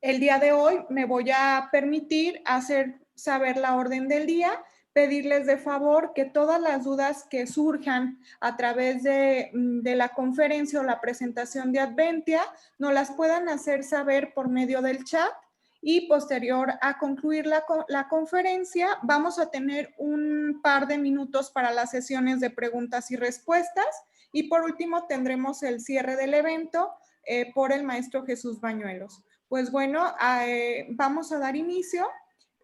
El día de hoy me voy a permitir hacer saber la orden del día, pedirles de favor que todas las dudas que surjan a través de la conferencia o la presentación de Adventia nos las puedan hacer saber por medio del chat y posterior a concluir la conferencia vamos a tener un par de minutos para las sesiones de preguntas y respuestas y por último tendremos el cierre del evento por el maestro Jesús Bañuelos. Pues bueno, vamos a dar inicio.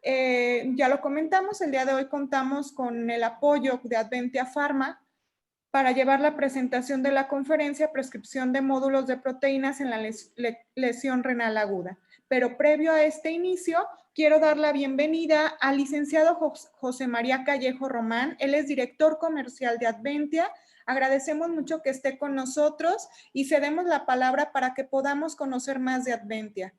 Ya lo comentamos, el día de hoy contamos con el apoyo de Adventia Pharma para llevar la presentación de la conferencia Prescripción de módulos de proteínas en la lesión renal aguda. Pero previo a este inicio, quiero dar la bienvenida al licenciado José María Callejo Román. Él es director comercial de Adventia. Agradecemos mucho que esté con nosotros y cedemos la palabra para que podamos conocer más de Adventia.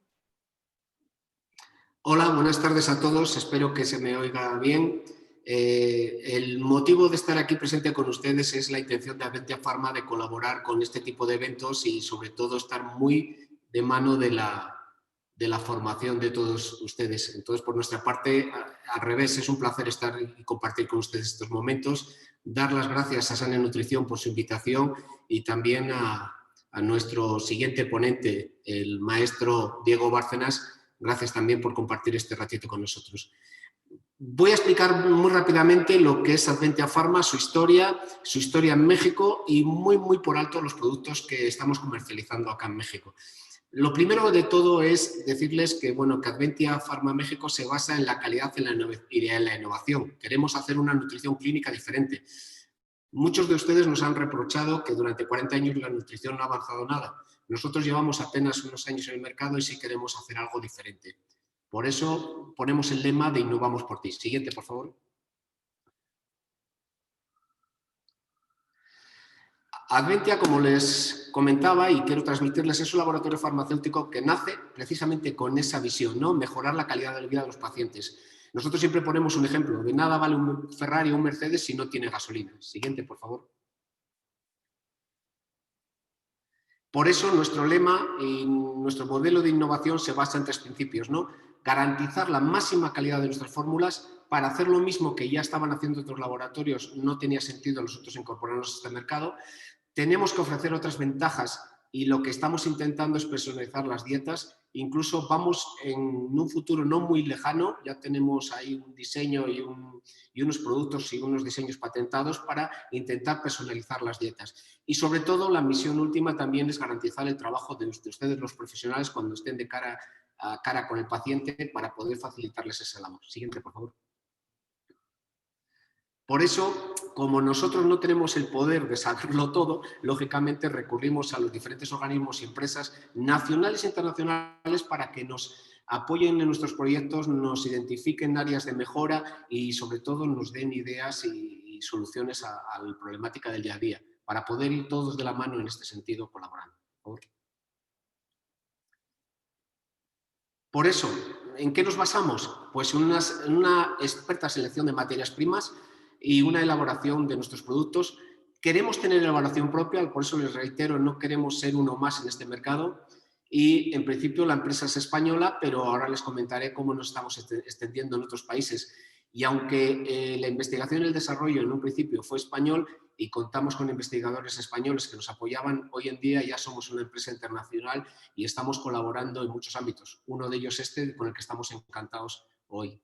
Hola, buenas tardes a todos. Espero que se me oiga bien. El motivo de estar aquí presente con ustedes es la intención de Adventia Pharma de colaborar con este tipo de eventos y sobre todo estar muy de mano de la formación de todos ustedes. Entonces, por nuestra parte, al revés, es un placer estar y compartir con ustedes estos momentos. Dar las gracias a Sana Nutrición por su invitación y también a nuestro siguiente ponente, el maestro Diego Bárcenas. Gracias también por compartir este ratito con nosotros. Voy a explicar muy rápidamente lo que es Adventia Pharma, su historia en México y muy por alto los productos que estamos comercializando acá en México. Lo primero de todo es decirles que, bueno, que Adventia Pharma México se basa en la calidad y en la innovación. Queremos hacer una nutrición clínica diferente. Muchos de ustedes nos han reprochado que durante 40 años la nutrición no ha avanzado nada. Nosotros llevamos apenas unos años en el mercado y sí queremos hacer algo diferente. Por eso ponemos el lema de Innovamos por ti. Siguiente, por favor. Adventia, como les comentaba y quiero transmitirles, es un laboratorio farmacéutico que nace precisamente con esa visión, ¿no? Mejorar la calidad de vida de los pacientes. Nosotros siempre ponemos un ejemplo, de nada vale un Ferrari o un Mercedes si no tiene gasolina. Siguiente, por favor. Por eso nuestro lema y nuestro modelo de innovación se basa en 3 principios, ¿no? Garantizar la máxima calidad de nuestras fórmulas. Para hacer lo mismo que ya estaban haciendo otros laboratorios, no tenía sentido nosotros incorporarnos a este mercado. Tenemos que ofrecer otras ventajas y lo que estamos intentando es personalizar las dietas. Incluso vamos en un futuro no muy lejano, ya tenemos ahí un diseño y unos productos y unos diseños patentados para intentar personalizar las dietas. Y sobre todo la misión última también es garantizar el trabajo de ustedes los profesionales cuando estén de cara a cara con el paciente para poder facilitarles esa labor. Siguiente, por favor. Por eso, como nosotros no tenemos el poder de saberlo todo, lógicamente recurrimos a los diferentes organismos y empresas nacionales e internacionales para que nos apoyen en nuestros proyectos, nos identifiquen áreas de mejora y sobre todo nos den ideas y soluciones a la problemática del día a día, para poder ir todos de la mano en este sentido colaborando. Por favor. Por eso, ¿en qué nos basamos? Pues en una experta selección de materias primas y una elaboración de nuestros productos. Queremos tener elaboración propia, por eso les reitero, no queremos ser uno más en este mercado y en principio la empresa es española, pero ahora les comentaré cómo nos estamos extendiendo en otros países. Y aunque la investigación y el desarrollo en un principio fue español y contamos con investigadores españoles que nos apoyaban, hoy en día ya somos una empresa internacional y estamos colaborando en muchos ámbitos. Uno de ellos este con el que estamos encantados hoy.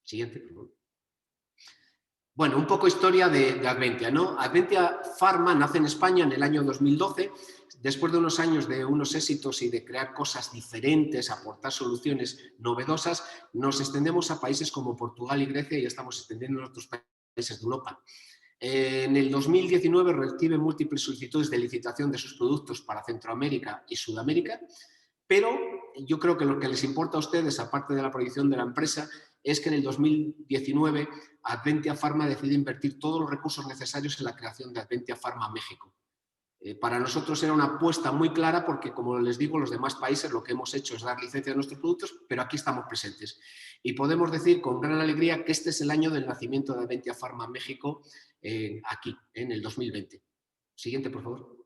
Siguiente, por favor. Bueno, un poco historia de Adventia, ¿no? Adventia Pharma nace en España en el año 2012, después de unos años de unos éxitos y de crear cosas diferentes, aportar soluciones novedosas, nos extendemos a países como Portugal y Grecia y estamos extendiendo a otros países de Europa. En el 2019 recibe múltiples solicitudes de licitación de sus productos para Centroamérica y Sudamérica, pero yo creo que lo que les importa a ustedes, aparte de la proyección de la empresa, es que en el 2019 Adventia Pharma decide invertir todos los recursos necesarios en la creación de Adventia Pharma México. Para nosotros era una apuesta muy clara porque, como les digo, los demás países lo que hemos hecho es dar licencia a nuestros productos, pero aquí estamos presentes. Y podemos decir con gran alegría que este es el año del nacimiento de Adventia Pharma México aquí, en el 2020. Siguiente, por favor.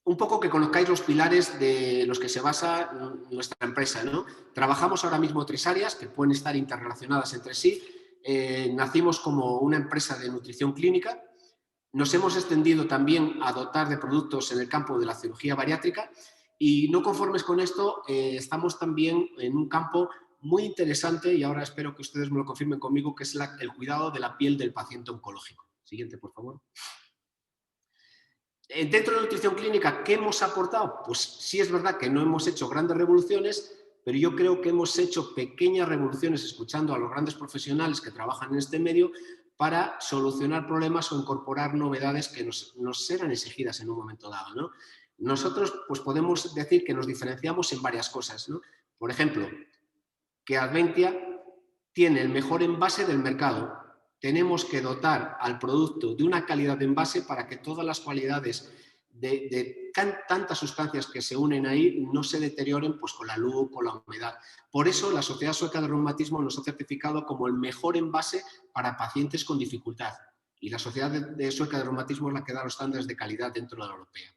un poco que conozcáis los pilares de los que se basa nuestra empresa, ¿no? Trabajamos ahora mismo 3 áreas que pueden estar interrelacionadas entre sí. Nacimos como una empresa de nutrición clínica. Nos hemos extendido también a dotar de productos en el campo de la cirugía bariátrica y no conformes con esto, estamos también en un campo muy interesante y ahora espero que ustedes me lo confirmen conmigo, que es el cuidado de la piel del paciente oncológico. Siguiente, por favor. Dentro de la nutrición clínica, ¿qué hemos aportado? Pues sí es verdad que no hemos hecho grandes revoluciones, pero yo creo que hemos hecho pequeñas revoluciones escuchando a los grandes profesionales que trabajan en este medio para solucionar problemas o incorporar novedades que nos eran exigidas en un momento dado, ¿no? Nosotros pues podemos decir que nos diferenciamos en varias cosas, ¿no? Por ejemplo, que Adventia tiene el mejor envase del mercado. Tenemos que dotar al producto de una calidad de envase para que todas las cualidades de tantas sustancias que se unen ahí no se deterioren pues, con la luz, con la humedad. Por eso la Sociedad Sueca de Reumatismo nos ha certificado como el mejor envase para pacientes con dificultad. Y la Sociedad Sueca de Reumatismo es la que da los estándares de calidad dentro de la europea.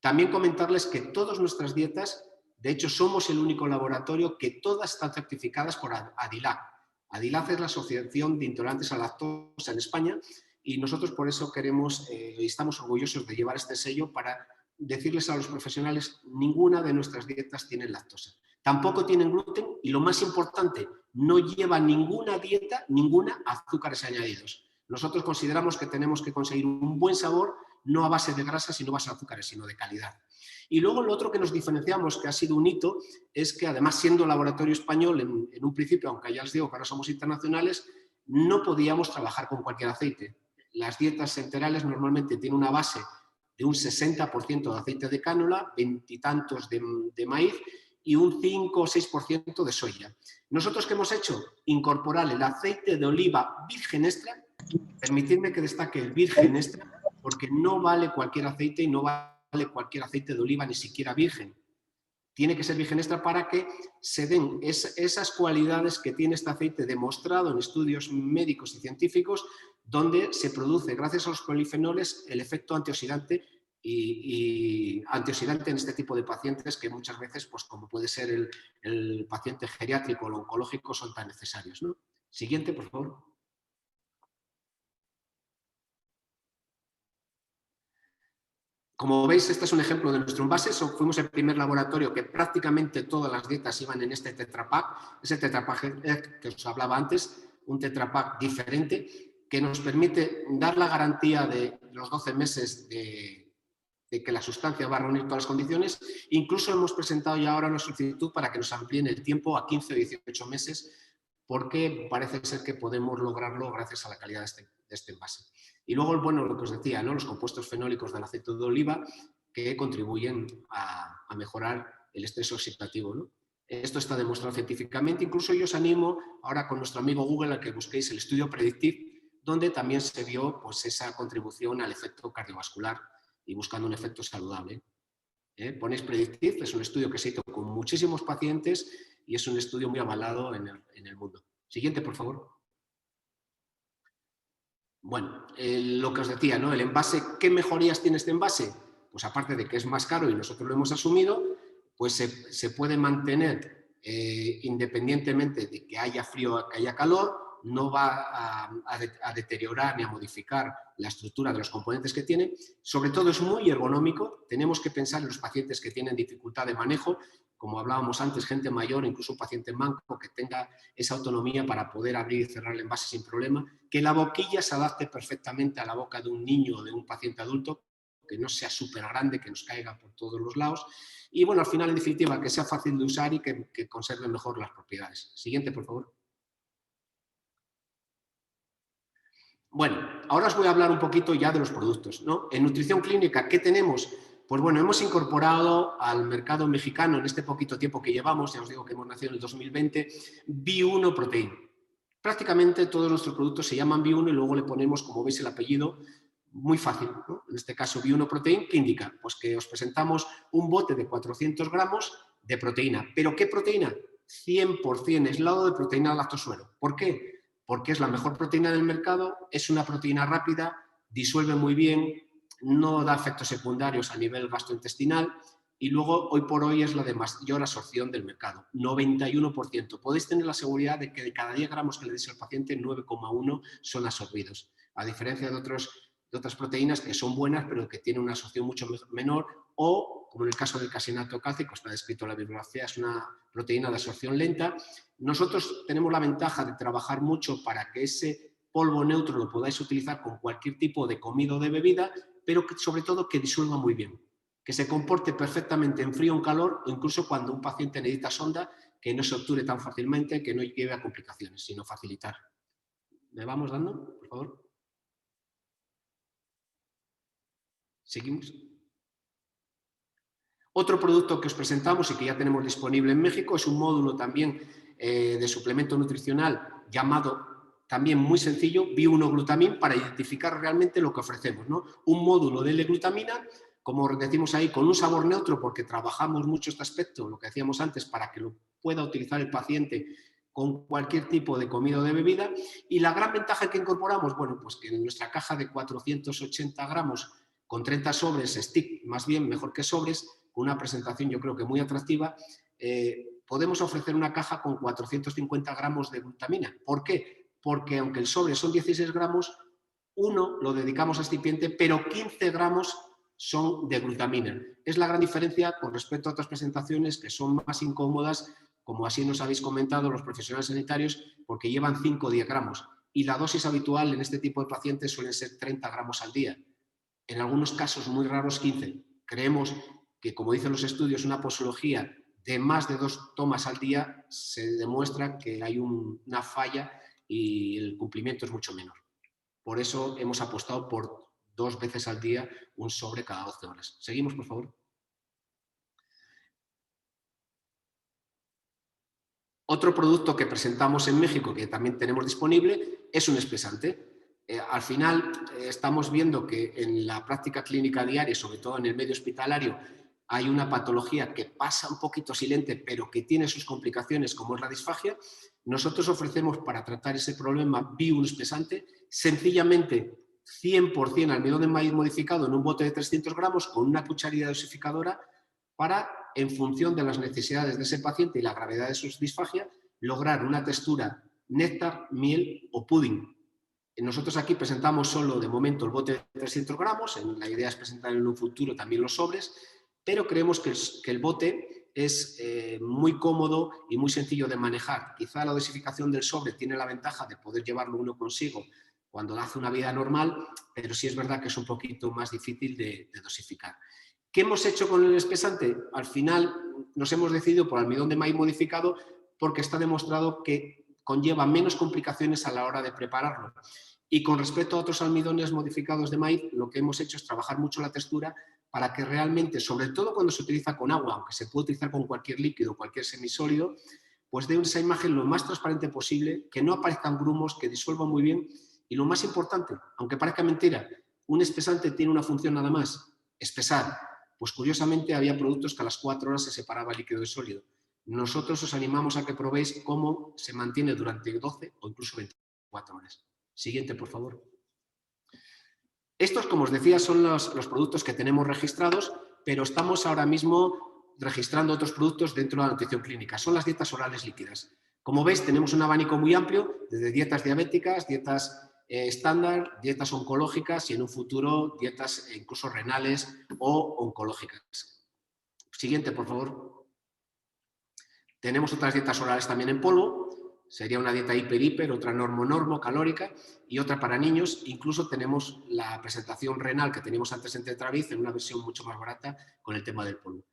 También comentarles que todas nuestras dietas, de hecho somos el único laboratorio que todas están certificadas por ADILAC. ADILAC es la Asociación de Intolerantes a la Lactosa en España y nosotros por eso queremos y estamos orgullosos de llevar este sello para decirles a los profesionales, ninguna de nuestras dietas tiene lactosa. Tampoco tienen gluten y lo más importante, no lleva ninguna dieta, ninguna azúcares añadidos. Nosotros consideramos que tenemos que conseguir un buen sabor, no a base de grasas y no a base de azúcares, sino de calidad. Y luego lo otro que nos diferenciamos, que ha sido un hito, es que además siendo laboratorio español en un principio, aunque ya les digo que ahora somos internacionales, no podíamos trabajar con cualquier aceite. Las dietas enterales normalmente tienen una base de un 60% de aceite de cánola, 20 y tantos de maíz y un 5 o 6% de soya. ¿Nosotros qué hemos hecho? Incorporar el aceite de oliva virgen extra. Permitidme que destaque el virgen extra, porque no vale cualquier aceite y no vale cualquier aceite de oliva, ni siquiera virgen. Tiene que ser virgen extra para que se den esas cualidades que tiene este aceite demostrado en estudios médicos y científicos, donde se produce, gracias a los polifenoles, el efecto antioxidante y antioxidante en este tipo de pacientes que muchas veces, pues como puede ser el paciente geriátrico o el oncológico, son tan necesarios, ¿no? Siguiente, por favor. Como veis, este es un ejemplo de nuestro envase. Fuimos el primer laboratorio que prácticamente todas las dietas iban en este Tetra Pak. Ese Tetra Pak que os hablaba antes, un Tetra Pak diferente, que nos permite dar la garantía de los 12 meses de que la sustancia va a reunir todas las condiciones. Incluso hemos presentado ya ahora una solicitud para que nos amplíen el tiempo a 15 o 18 meses, porque parece ser que podemos lograrlo gracias a la calidad de este envase. Y luego, bueno, lo que os decía, ¿no? Los compuestos fenólicos del aceite de oliva que contribuyen a mejorar el estrés oxidativo, ¿no? Esto está demostrado científicamente. Incluso yo os animo ahora con nuestro amigo Google a que busquéis el estudio Predictive, donde también se vio pues, esa contribución al efecto cardiovascular y buscando un efecto saludable. Ponéis Predictive, es un estudio que se hizo con muchísimos pacientes y es un estudio muy avalado en el mundo. Siguiente, por favor. Bueno, lo que os decía, ¿no? El envase, ¿qué mejorías tiene este envase? Pues aparte de que es más caro y nosotros lo hemos asumido, pues se puede mantener independientemente de que haya frío o que haya calor, no va a deteriorar ni a modificar la estructura de los componentes que tiene. Sobre todo es muy ergonómico, tenemos que pensar en los pacientes que tienen dificultad de manejo, como hablábamos antes, gente mayor, incluso un paciente manco, que tenga esa autonomía para poder abrir y cerrar el envase sin problema, que la boquilla se adapte perfectamente a la boca de un niño o de un paciente adulto, que no sea súper grande, que nos caiga por todos los lados. Y bueno, al final, en definitiva, que sea fácil de usar y que conserve mejor las propiedades. Siguiente, por favor. Bueno, ahora os voy a hablar un poquito ya de los productos, ¿no? En nutrición clínica, ¿qué tenemos? Pues bueno, hemos incorporado al mercado mexicano en este poquito tiempo que llevamos, ya os digo que hemos nacido en el 2020, B1 Protein. Prácticamente todos nuestros productos se llaman B1 y luego le ponemos, como veis, el apellido muy fácil, ¿no? En este caso B1 Protein, ¿qué indica? Pues que os presentamos un bote de 400 gramos de proteína. ¿Pero qué proteína? 100% aislado de proteína lactosuero. ¿Por qué? Porque es la mejor proteína del mercado, es una proteína rápida, disuelve muy bien, no da efectos secundarios a nivel gastrointestinal y luego hoy por hoy es la de mayor absorción del mercado, 91%. Podéis tener la seguridad de que de cada 10 gramos que le deis al paciente, 9,1 son absorbidos, a diferencia de otras proteínas que son buenas pero que tienen una absorción mucho menor o, como en el caso del casinato cálcico, está descrito en la bibliografía, es una proteína de absorción lenta. Nosotros tenemos la ventaja de trabajar mucho para que ese polvo neutro lo podáis utilizar con cualquier tipo de comida o de bebida, pero que, sobre todo que disuelva muy bien, que se comporte perfectamente en frío o en calor, o incluso cuando un paciente necesita sonda, que no se obture tan fácilmente, que no lleve a complicaciones, sino facilitar. ¿Le vamos dando, por favor? ¿Seguimos? Otro producto que os presentamos y que ya tenemos disponible en México es un módulo también de suplemento nutricional llamado, también muy sencillo, Bi1-Glutamin, para identificar realmente lo que ofrecemos, ¿no? Un módulo de L-glutamina, como decimos ahí, con un sabor neutro, porque trabajamos mucho este aspecto, lo que decíamos antes, para que lo pueda utilizar el paciente con cualquier tipo de comida o de bebida. Y la gran ventaja que incorporamos, bueno, pues que en nuestra caja de 480 gramos con 30 sobres, stick, más bien mejor que sobres, con una presentación yo creo que muy atractiva, podemos ofrecer una caja con 450 gramos de glutamina. ¿Por qué? Porque aunque el sobre son 16 gramos, uno lo dedicamos a excipiente, pero 15 gramos son de glutamina. Es la gran diferencia con respecto a otras presentaciones que son más incómodas, como así nos habéis comentado los profesionales sanitarios, porque llevan 5 o 10 gramos. Y la dosis habitual en este tipo de pacientes suele ser 30 gramos al día. En algunos casos muy raros 15. Creemos que, como dicen los estudios, una posología de más de 2 tomas al día se demuestra que hay una falla y el cumplimiento es mucho menor. Por eso hemos apostado por 2 veces al día un sobre cada 12 horas. Seguimos, por favor. Otro producto que presentamos en México, que también tenemos disponible, es un espesante. Al final estamos viendo que en la práctica clínica diaria, sobre todo en el medio hospitalario, hay una patología que pasa un poquito silente, pero que tiene sus complicaciones, como es la disfagia. Nosotros ofrecemos para tratar ese problema un espesante, sencillamente 100% almidón de maíz modificado en un bote de 300 gramos con una cucharilla dosificadora para, en función de las necesidades de ese paciente y la gravedad de su disfagia, lograr una textura néctar, miel o pudding. Nosotros aquí presentamos solo de momento el bote de 300 gramos, la idea es presentar en un futuro también los sobres, pero creemos que el bote es muy cómodo y muy sencillo de manejar. Quizá la dosificación del sobre tiene la ventaja de poder llevarlo uno consigo cuando hace una vida normal, pero sí es verdad que es un poquito más difícil de dosificar. ¿Qué hemos hecho con el espesante? Al final nos hemos decidido por almidón de maíz modificado porque está demostrado que conlleva menos complicaciones a la hora de prepararlo. Y con respecto a otros almidones modificados de maíz, lo que hemos hecho es trabajar mucho la textura para que realmente, sobre todo cuando se utiliza con agua, aunque se puede utilizar con cualquier líquido, cualquier semisólido, pues dé esa imagen lo más transparente posible, que no aparezcan grumos, que disuelvan muy bien. Y lo más importante, aunque parezca mentira, un espesante tiene una función nada más, espesar. Pues curiosamente había productos que a las 4 horas se separaba el líquido del sólido. Nosotros os animamos a que probéis cómo se mantiene durante 12 o incluso 24 horas. Siguiente, por favor. Estos, como os decía, son los productos que tenemos registrados, pero estamos ahora mismo registrando otros productos dentro de la nutrición clínica. Son las dietas orales líquidas. Como veis, tenemos un abanico muy amplio, desde dietas diabéticas, dietas estándar, dietas oncológicas y en un futuro dietas incluso renales o oncológicas. Siguiente, por favor. Tenemos otras dietas orales también en polvo, sería una dieta hiper-hiper, otra normo-normo calórica y otra para niños. Incluso tenemos la presentación renal que teníamos antes en Tetraviz en una versión mucho más barata con el tema del polvo.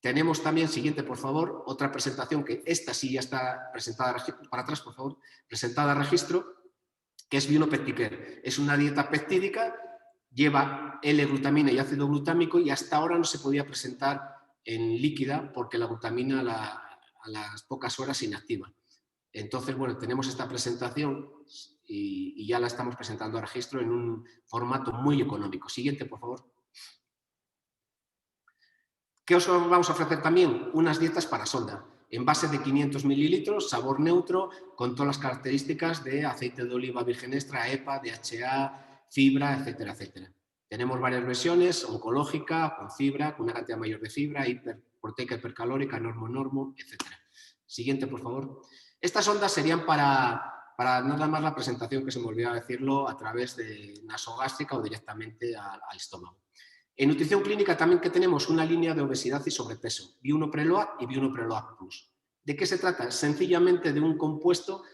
Tenemos también, siguiente por favor, otra presentación que esta sí ya está presentada, para atrás por favor, presentada a registro, que es Biunopecticare. Es una dieta peptídica, lleva L-glutamina y ácido glutámico y hasta ahora no se podía presentar en líquida porque la glutamina a las pocas horas se inactiva. Entonces, bueno, tenemos esta presentación y ya la estamos presentando a registro en un formato muy económico. Siguiente, por favor. ¿Qué os vamos a ofrecer también? Unas dietas para sonda, en base de 500 mililitros, sabor neutro, con todas las características de aceite de oliva virgen extra, EPA, DHA, fibra, etcétera, etcétera. Tenemos varias versiones, oncológica, con fibra, con una cantidad mayor de fibra, hiperproteica, hipercalórica, normo, etc. Siguiente, por favor. Estas ondas serían para nada más la presentación, que se me olvidaba decirlo, a través de nasogástrica o directamente al estómago. En nutrición clínica también que tenemos una línea de obesidad y sobrepeso, B1 Preload y B1 Preload Plus. ¿De qué se trata? Sencillamente de un compuesto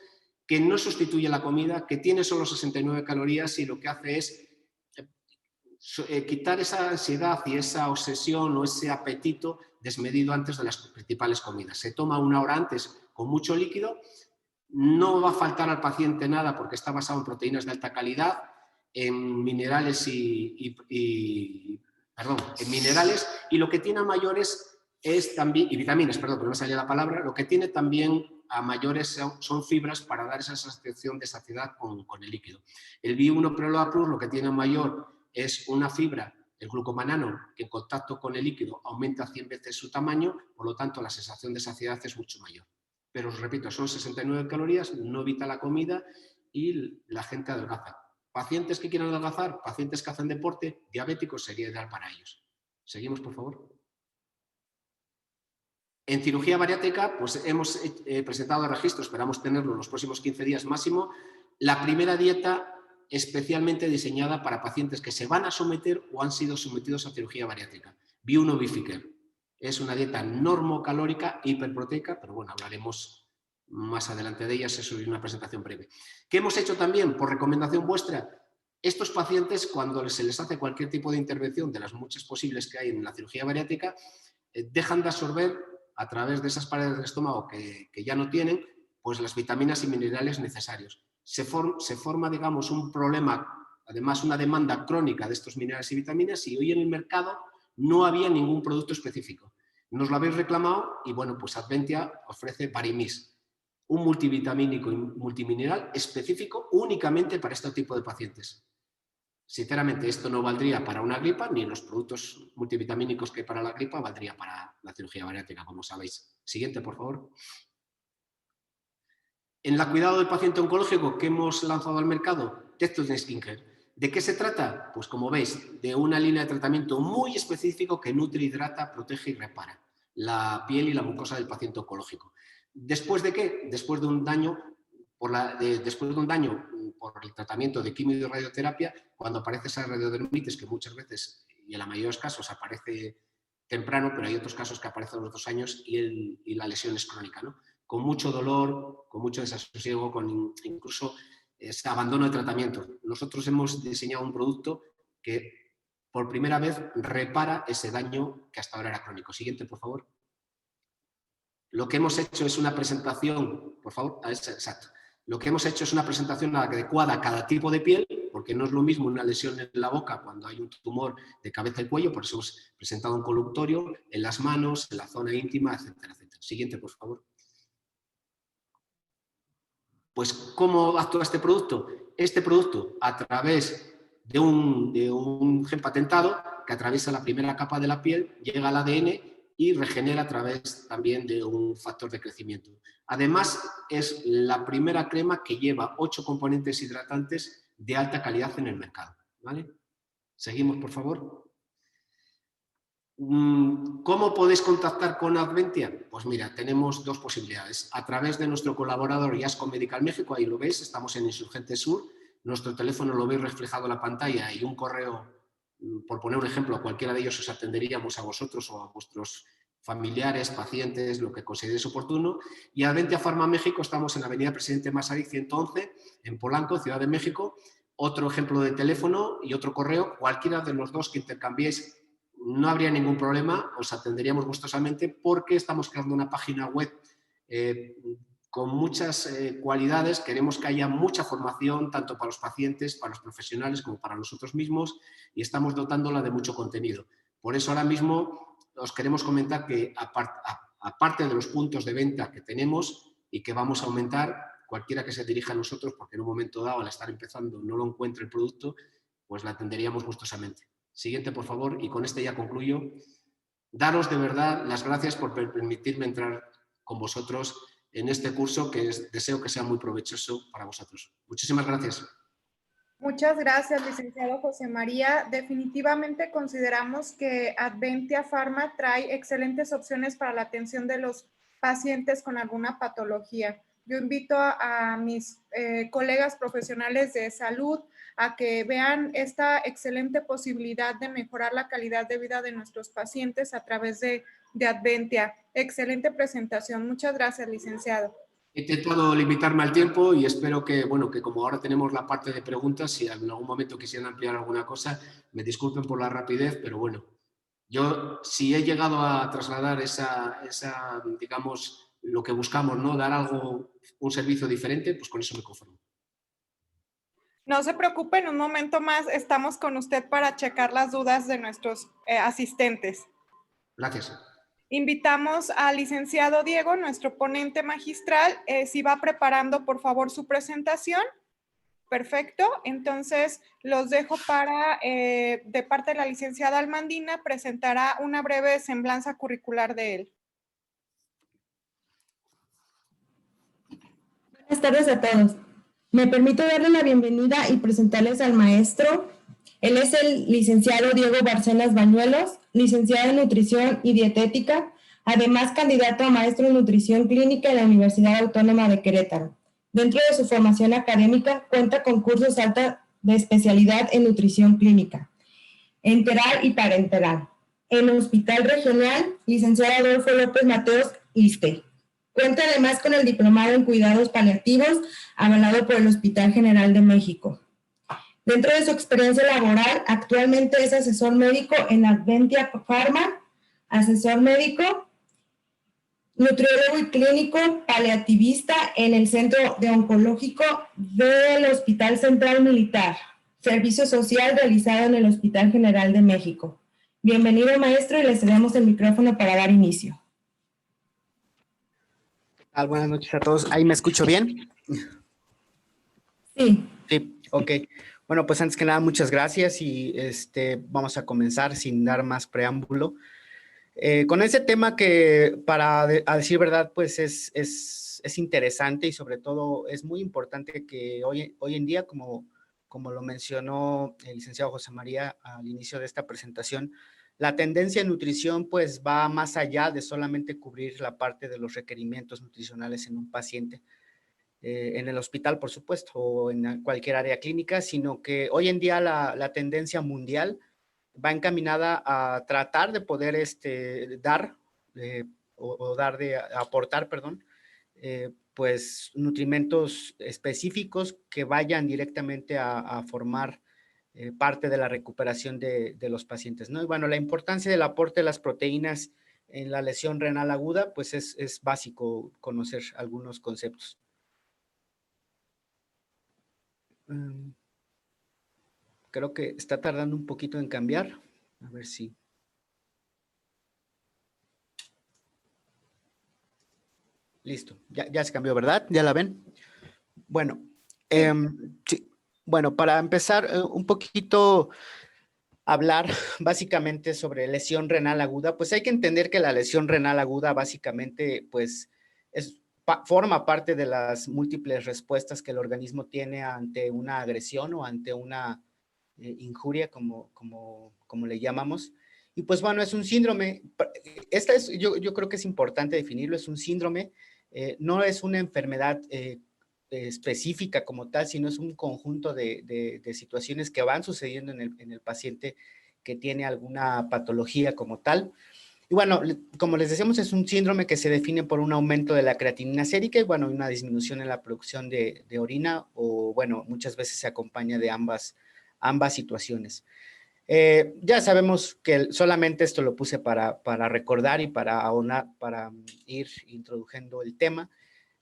que no sustituye la comida, que tiene solo 69 calorías y lo que hace es quitar esa ansiedad y esa obsesión o ese apetito desmedido antes de las principales comidas. Se toma 1 hora antes con mucho líquido, no va a faltar al paciente nada porque está basado en proteínas de alta calidad, en minerales en minerales, y lo que tiene a mayores es también, y vitaminas, perdón, pero no me salía la palabra, lo que tiene también a mayores son fibras para dar esa sensación de saciedad con el líquido. El B1 Preload Plus lo que tiene a mayor es una fibra, el glucomanano, que en contacto con el líquido aumenta 100 veces su tamaño, por lo tanto la sensación de saciedad es mucho mayor. Pero os repito, son 69 calorías, no evita la comida y la gente adelgaza. Pacientes que quieran adelgazar, pacientes que hacen deporte, diabéticos, sería ideal para ellos. Seguimos, por favor. En cirugía bariátrica, pues hemos presentado registro, esperamos tenerlo en los próximos 15 días máximo, la primera dieta especialmente diseñada para pacientes que se van a someter o han sido sometidos a cirugía bariátrica. B1 Bifiker. Es una dieta normocalórica, hiperproteica, pero bueno, hablaremos más adelante de ellas, eso es una presentación breve. ¿Qué hemos hecho también? Por recomendación vuestra, estos pacientes, cuando se les hace cualquier tipo de intervención, de las muchas posibles que hay en la cirugía bariátrica, dejan de absorber a través de esas paredes del estómago que ya no tienen, pues las vitaminas y minerales necesarios. Se forma, digamos, un problema, además una demanda crónica de estos minerales y vitaminas, y hoy en el mercado no había ningún producto específico. Nos lo habéis reclamado y bueno, pues Adventia ofrece Varimis, un multivitamínico y multimineral específico únicamente para este tipo de pacientes. Sinceramente, esto no valdría para una gripa, ni los productos multivitamínicos que hay para la gripa valdría para la cirugía bariátrica, como sabéis. Siguiente, por favor. En el cuidado del paciente oncológico que hemos lanzado al mercado, Textos de Skincare. ¿De qué se trata? Pues como veis, de una línea de tratamiento muy específico que nutre, hidrata, protege y repara la piel y la mucosa del paciente oncológico. ¿Después de qué? Después de un daño por el tratamiento de quimio y radioterapia, cuando aparece esa radiodermitis, que muchas veces y en la mayoría de los casos aparece temprano, pero hay otros casos que aparecen a los 2 años y la lesión es crónica, ¿no? Con mucho dolor, con mucho desasosiego, con incluso ese abandono de tratamiento. Nosotros hemos diseñado un producto que por primera vez repara ese daño que hasta ahora era crónico. Siguiente, por favor. Lo que hemos hecho es una presentación, por favor, exacto. Lo que hemos hecho es una presentación adecuada a cada tipo de piel, porque no es lo mismo una lesión en la boca cuando hay un tumor de cabeza y cuello, por eso hemos presentado un colutorio, en las manos, en la zona íntima, etcétera, etcétera. Siguiente, por favor. Pues, ¿cómo actúa este producto? Este producto, a través de un gen patentado que atraviesa la primera capa de la piel, llega al ADN y regenera a través también de un factor de crecimiento. Además, es la primera crema que lleva 8 componentes hidratantes de alta calidad en el mercado. ¿Vale? Seguimos, por favor. ¿Cómo podéis contactar con Adventia? Pues mira, tenemos 2 posibilidades. A través de nuestro colaborador Iasco Medical México, ahí lo veis, estamos en Insurgente Sur. Nuestro teléfono lo veis reflejado en la pantalla y un correo, por poner un ejemplo, a cualquiera de ellos os atenderíamos a vosotros o a vuestros familiares, pacientes, lo que consideréis oportuno. Y Adventia Pharma México, estamos en la avenida Presidente Masaryk 111, en Polanco, Ciudad de México. Otro ejemplo de teléfono y otro correo, cualquiera de los 2 que intercambiéis, no habría ningún problema, os atenderíamos gustosamente porque estamos creando una página web con muchas cualidades. Queremos que haya mucha formación tanto para los pacientes, para los profesionales como para nosotros mismos, y estamos dotándola de mucho contenido. Por eso ahora mismo os queremos comentar que aparte de los puntos de venta que tenemos y que vamos a aumentar, cualquiera que se dirija a nosotros, porque en un momento dado al estar empezando no lo encuentre el producto, pues la atenderíamos gustosamente. Siguiente, por favor, y con este ya concluyo. Daros de verdad las gracias por permitirme entrar con vosotros en este curso que deseo que sea muy provechoso para vosotros. Muchísimas gracias. Muchas gracias, licenciado José María. Definitivamente consideramos que Adventia Pharma trae excelentes opciones para la atención de los pacientes con alguna patología. Yo invito a mis colegas profesionales de salud a que vean esta excelente posibilidad de mejorar la calidad de vida de nuestros pacientes a través de Adventia. Excelente presentación. Muchas gracias, licenciado. He intentado limitarme al tiempo y espero que, bueno, que como ahora tenemos la parte de preguntas, si en algún momento quisieran ampliar alguna cosa, me disculpen por la rapidez, pero bueno, yo si he llegado a trasladar digamos, lo que buscamos, ¿no? Dar algo, un servicio diferente, pues con eso me conformo. No se preocupe, en un momento más estamos con usted para checar las dudas de nuestros asistentes. Gracias. Invitamos al licenciado Diego, nuestro ponente magistral, si va preparando por favor su presentación. Perfecto, entonces los dejo para, de parte de la licenciada Almandina, presentará una breve semblanza curricular de él. Buenas tardes a todos. Me permito darle la bienvenida y presentarles al maestro. Él es el licenciado Diego Barcenas Bañuelos, licenciado en Nutrición y Dietética, además candidato a maestro en Nutrición Clínica en la Universidad Autónoma de Querétaro. Dentro de su formación académica, cuenta con cursos alta de especialidad en Nutrición Clínica, enteral y parenteral. En el Hospital Regional, licenciado Adolfo López Mateos, ISSSTE. Cuenta además con el diplomado en cuidados paliativos, avalado por el Hospital General de México. Dentro de su experiencia laboral, actualmente es asesor médico en Adventia Pharma, asesor médico, nutriólogo y clínico paliativista en el Centro de Oncológico del Hospital Central Militar, servicio social realizado en el Hospital General de México. Bienvenido, maestro, y le cedemos el micrófono para dar inicio. Buenas noches a todos. ¿Ahí me escucho bien? Sí. Sí, ok. Bueno, pues antes que nada, muchas gracias y vamos a comenzar sin dar más preámbulo. Con ese tema que, a decir verdad, pues es interesante y sobre todo es muy importante que hoy en día, como lo mencionó el licenciado José María al inicio de esta presentación, la tendencia en nutrición pues va más allá de solamente cubrir la parte de los requerimientos nutricionales en un paciente, en el hospital, por supuesto, o en cualquier área clínica, sino que hoy en día la tendencia mundial va encaminada a tratar de poder dar, aportar, perdón, pues nutrimentos específicos que vayan directamente a formar parte de la recuperación de los pacientes, ¿no? Y bueno, la importancia del aporte de las proteínas en la lesión renal aguda, pues es básico conocer algunos conceptos. Creo que está tardando un poquito en cambiar. A ver si. Listo. Ya se cambió, ¿verdad? ¿Ya la ven? Bueno, sí. Bueno, para empezar un poquito hablar básicamente sobre lesión renal aguda, pues hay que entender que la lesión renal aguda básicamente pues forma parte de las múltiples respuestas que el organismo tiene ante una agresión o ante una injuria, como le llamamos. Y pues bueno, es un síndrome. Yo creo que es importante definirlo, es un síndrome, no es una enfermedad específica como tal, sino es un conjunto de situaciones que van sucediendo en el paciente que tiene alguna patología como tal. Y bueno, como les decíamos, es un síndrome que se define por un aumento de la creatinina sérica y bueno, una disminución en la producción de orina, o bueno, muchas veces se acompaña de ambas situaciones. Ya sabemos que solamente esto lo puse para recordar y para ir introduciendo el tema.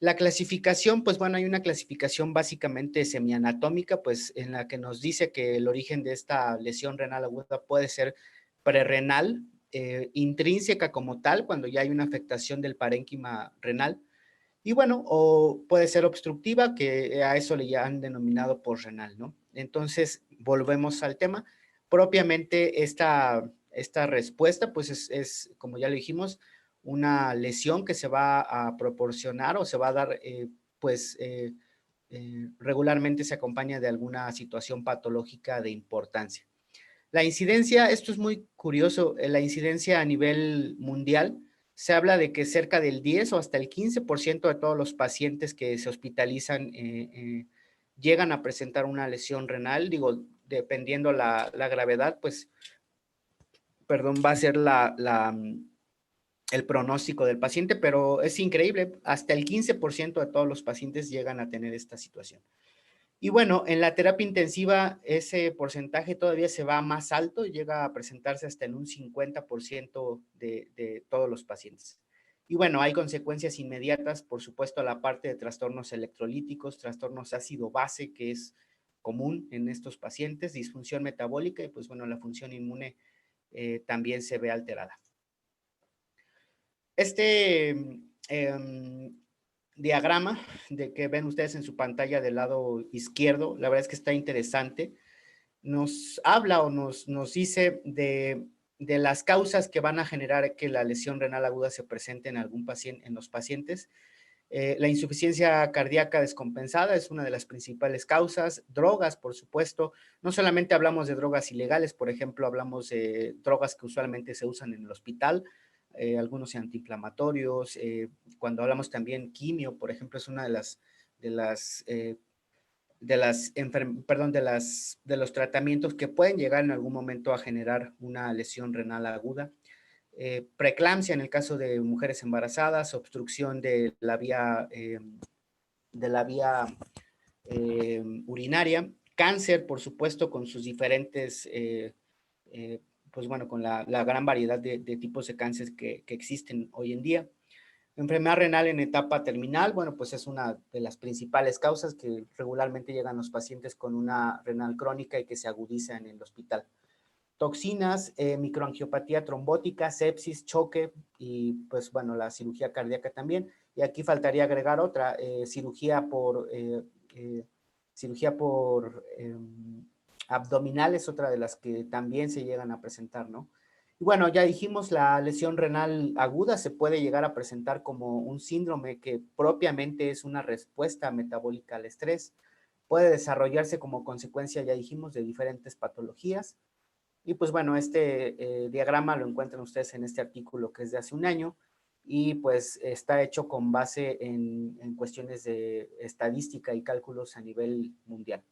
La clasificación, pues bueno, hay una clasificación básicamente semianatómica, pues en la que nos dice que el origen de esta lesión renal aguda puede ser prerrenal, intrínseca como tal, cuando ya hay una afectación del parénquima renal, y bueno, o puede ser obstructiva, que a eso le han denominado posrenal, ¿no? Entonces, volvemos al tema. Propiamente esta respuesta, pues es, como ya lo dijimos, una lesión que se va a proporcionar o se va a dar, regularmente se acompaña de alguna situación patológica de importancia. La incidencia, esto es muy curioso, la incidencia a nivel mundial, se habla de que cerca del 10 o hasta el 15% de todos los pacientes que se hospitalizan llegan a presentar una lesión renal, digo, dependiendo la gravedad, pues, perdón, va a ser el pronóstico del paciente, pero es increíble, hasta el 15% de todos los pacientes llegan a tener esta situación. Y bueno, en la terapia intensiva ese porcentaje todavía se va más alto, llega a presentarse hasta en un 50% de todos los pacientes. Y bueno, hay consecuencias inmediatas, por supuesto, a la parte de trastornos electrolíticos, trastornos ácido-base, que es común en estos pacientes, disfunción metabólica y pues bueno, la función inmune también se ve alterada. Este diagrama de que ven ustedes en su pantalla del lado izquierdo, la verdad es que está interesante. Nos habla o nos dice de las causas que van a generar que la lesión renal aguda se presente en algún paciente, en los pacientes. La insuficiencia cardíaca descompensada es una de las principales causas. Drogas, por supuesto. No solamente hablamos de drogas ilegales, por ejemplo, hablamos de drogas que usualmente se usan en el hospital, algunos antiinflamatorios. Cuando hablamos también quimio, por ejemplo, es una de los tratamientos que pueden llegar en algún momento a generar una lesión renal aguda. Preeclampsia en el caso de mujeres embarazadas, obstrucción de la vía urinaria, cáncer, por supuesto, con sus diferentes, pues bueno, con la gran variedad de tipos de cáncer que existen hoy en día. Enfermedad renal en etapa terminal, bueno, pues es una de las principales causas que regularmente llegan los pacientes con una renal crónica y que se agudiza en el hospital. Toxinas, microangiopatía trombótica, sepsis, choque y pues bueno, la cirugía cardíaca también. Y aquí faltaría agregar otra, cirugía por abdominal es otra de las que también se llegan a presentar, ¿no? Y bueno, ya dijimos, la lesión renal aguda se puede llegar a presentar como un síndrome que propiamente es una respuesta metabólica al estrés. Puede desarrollarse como consecuencia, ya dijimos, de diferentes patologías. Y pues bueno, este diagrama lo encuentran ustedes en este artículo que es de hace un año y pues está hecho con base en cuestiones de estadística y cálculos a nivel mundial.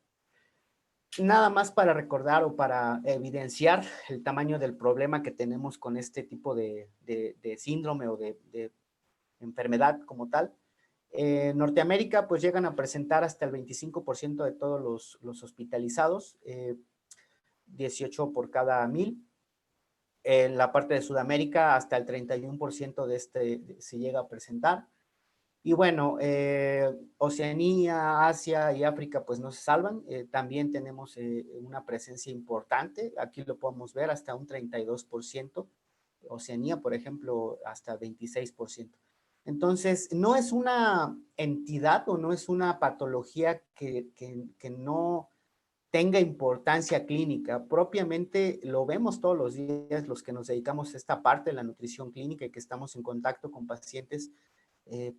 Nada más para recordar o para evidenciar el tamaño del problema que tenemos con este tipo de síndrome o de enfermedad como tal. En Norteamérica pues llegan a presentar hasta el 25% de todos los hospitalizados, 18 por cada 1000. En la parte de Sudamérica hasta el 31% se llega a presentar. Y bueno, Oceanía, Asia y África pues no se salvan. También tenemos una presencia importante. Aquí lo podemos ver hasta un 32%. Oceanía, por ejemplo, hasta 26%. Entonces, no es una entidad o no es una patología que no tenga importancia clínica. Propiamente lo vemos todos los días los que nos dedicamos a esta parte de la nutrición clínica y que estamos en contacto con pacientes.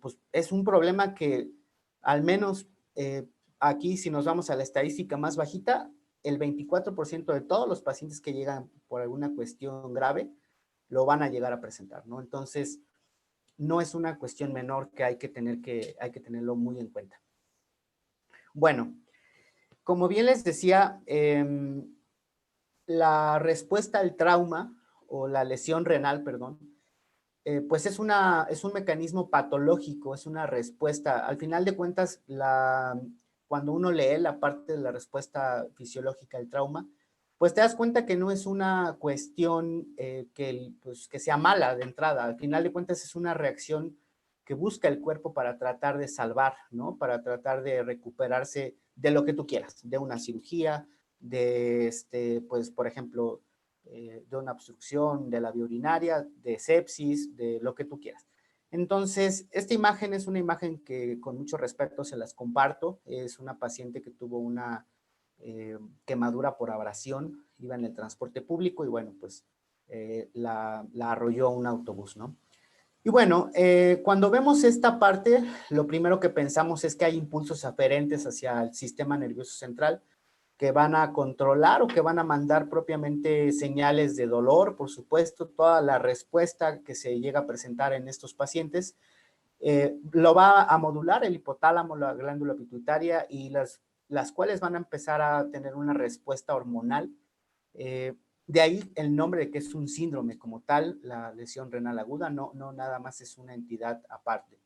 Pues es un problema que al menos aquí, si nos vamos a la estadística más bajita, el 24% de todos los pacientes que llegan por alguna cuestión grave lo van a llegar a presentar, ¿no? Entonces, no es una cuestión menor que hay que tenerlo muy en cuenta. Bueno, como bien les decía, la respuesta al trauma o la lesión renal, perdón, pues es un mecanismo patológico, es una respuesta. Al final de cuentas, cuando uno lee la parte de la respuesta fisiológica al trauma, pues te das cuenta que no es una cuestión que sea mala de entrada. Al final de cuentas es una reacción que busca el cuerpo para tratar de salvar, ¿no? Para tratar de recuperarse de lo que tú quieras, de una cirugía, pues, por ejemplo, de una obstrucción de la vía urinaria, de sepsis, de lo que tú quieras. Entonces, esta imagen es una imagen que con mucho respeto se las comparto. Es una paciente que tuvo una quemadura por abrasión, iba en el transporte público y bueno, pues la arrolló un autobús, ¿no? Y bueno, cuando vemos esta parte, lo primero que pensamos es que hay impulsos aferentes hacia el sistema nervioso central que van a controlar o que van a mandar propiamente señales de dolor, por supuesto, toda la respuesta que se llega a presentar en estos pacientes lo va a modular el hipotálamo, la glándula pituitaria y las cuales van a empezar a tener una respuesta hormonal. De ahí el nombre de que es un síndrome como tal, la lesión renal aguda, no nada más es una entidad aparte.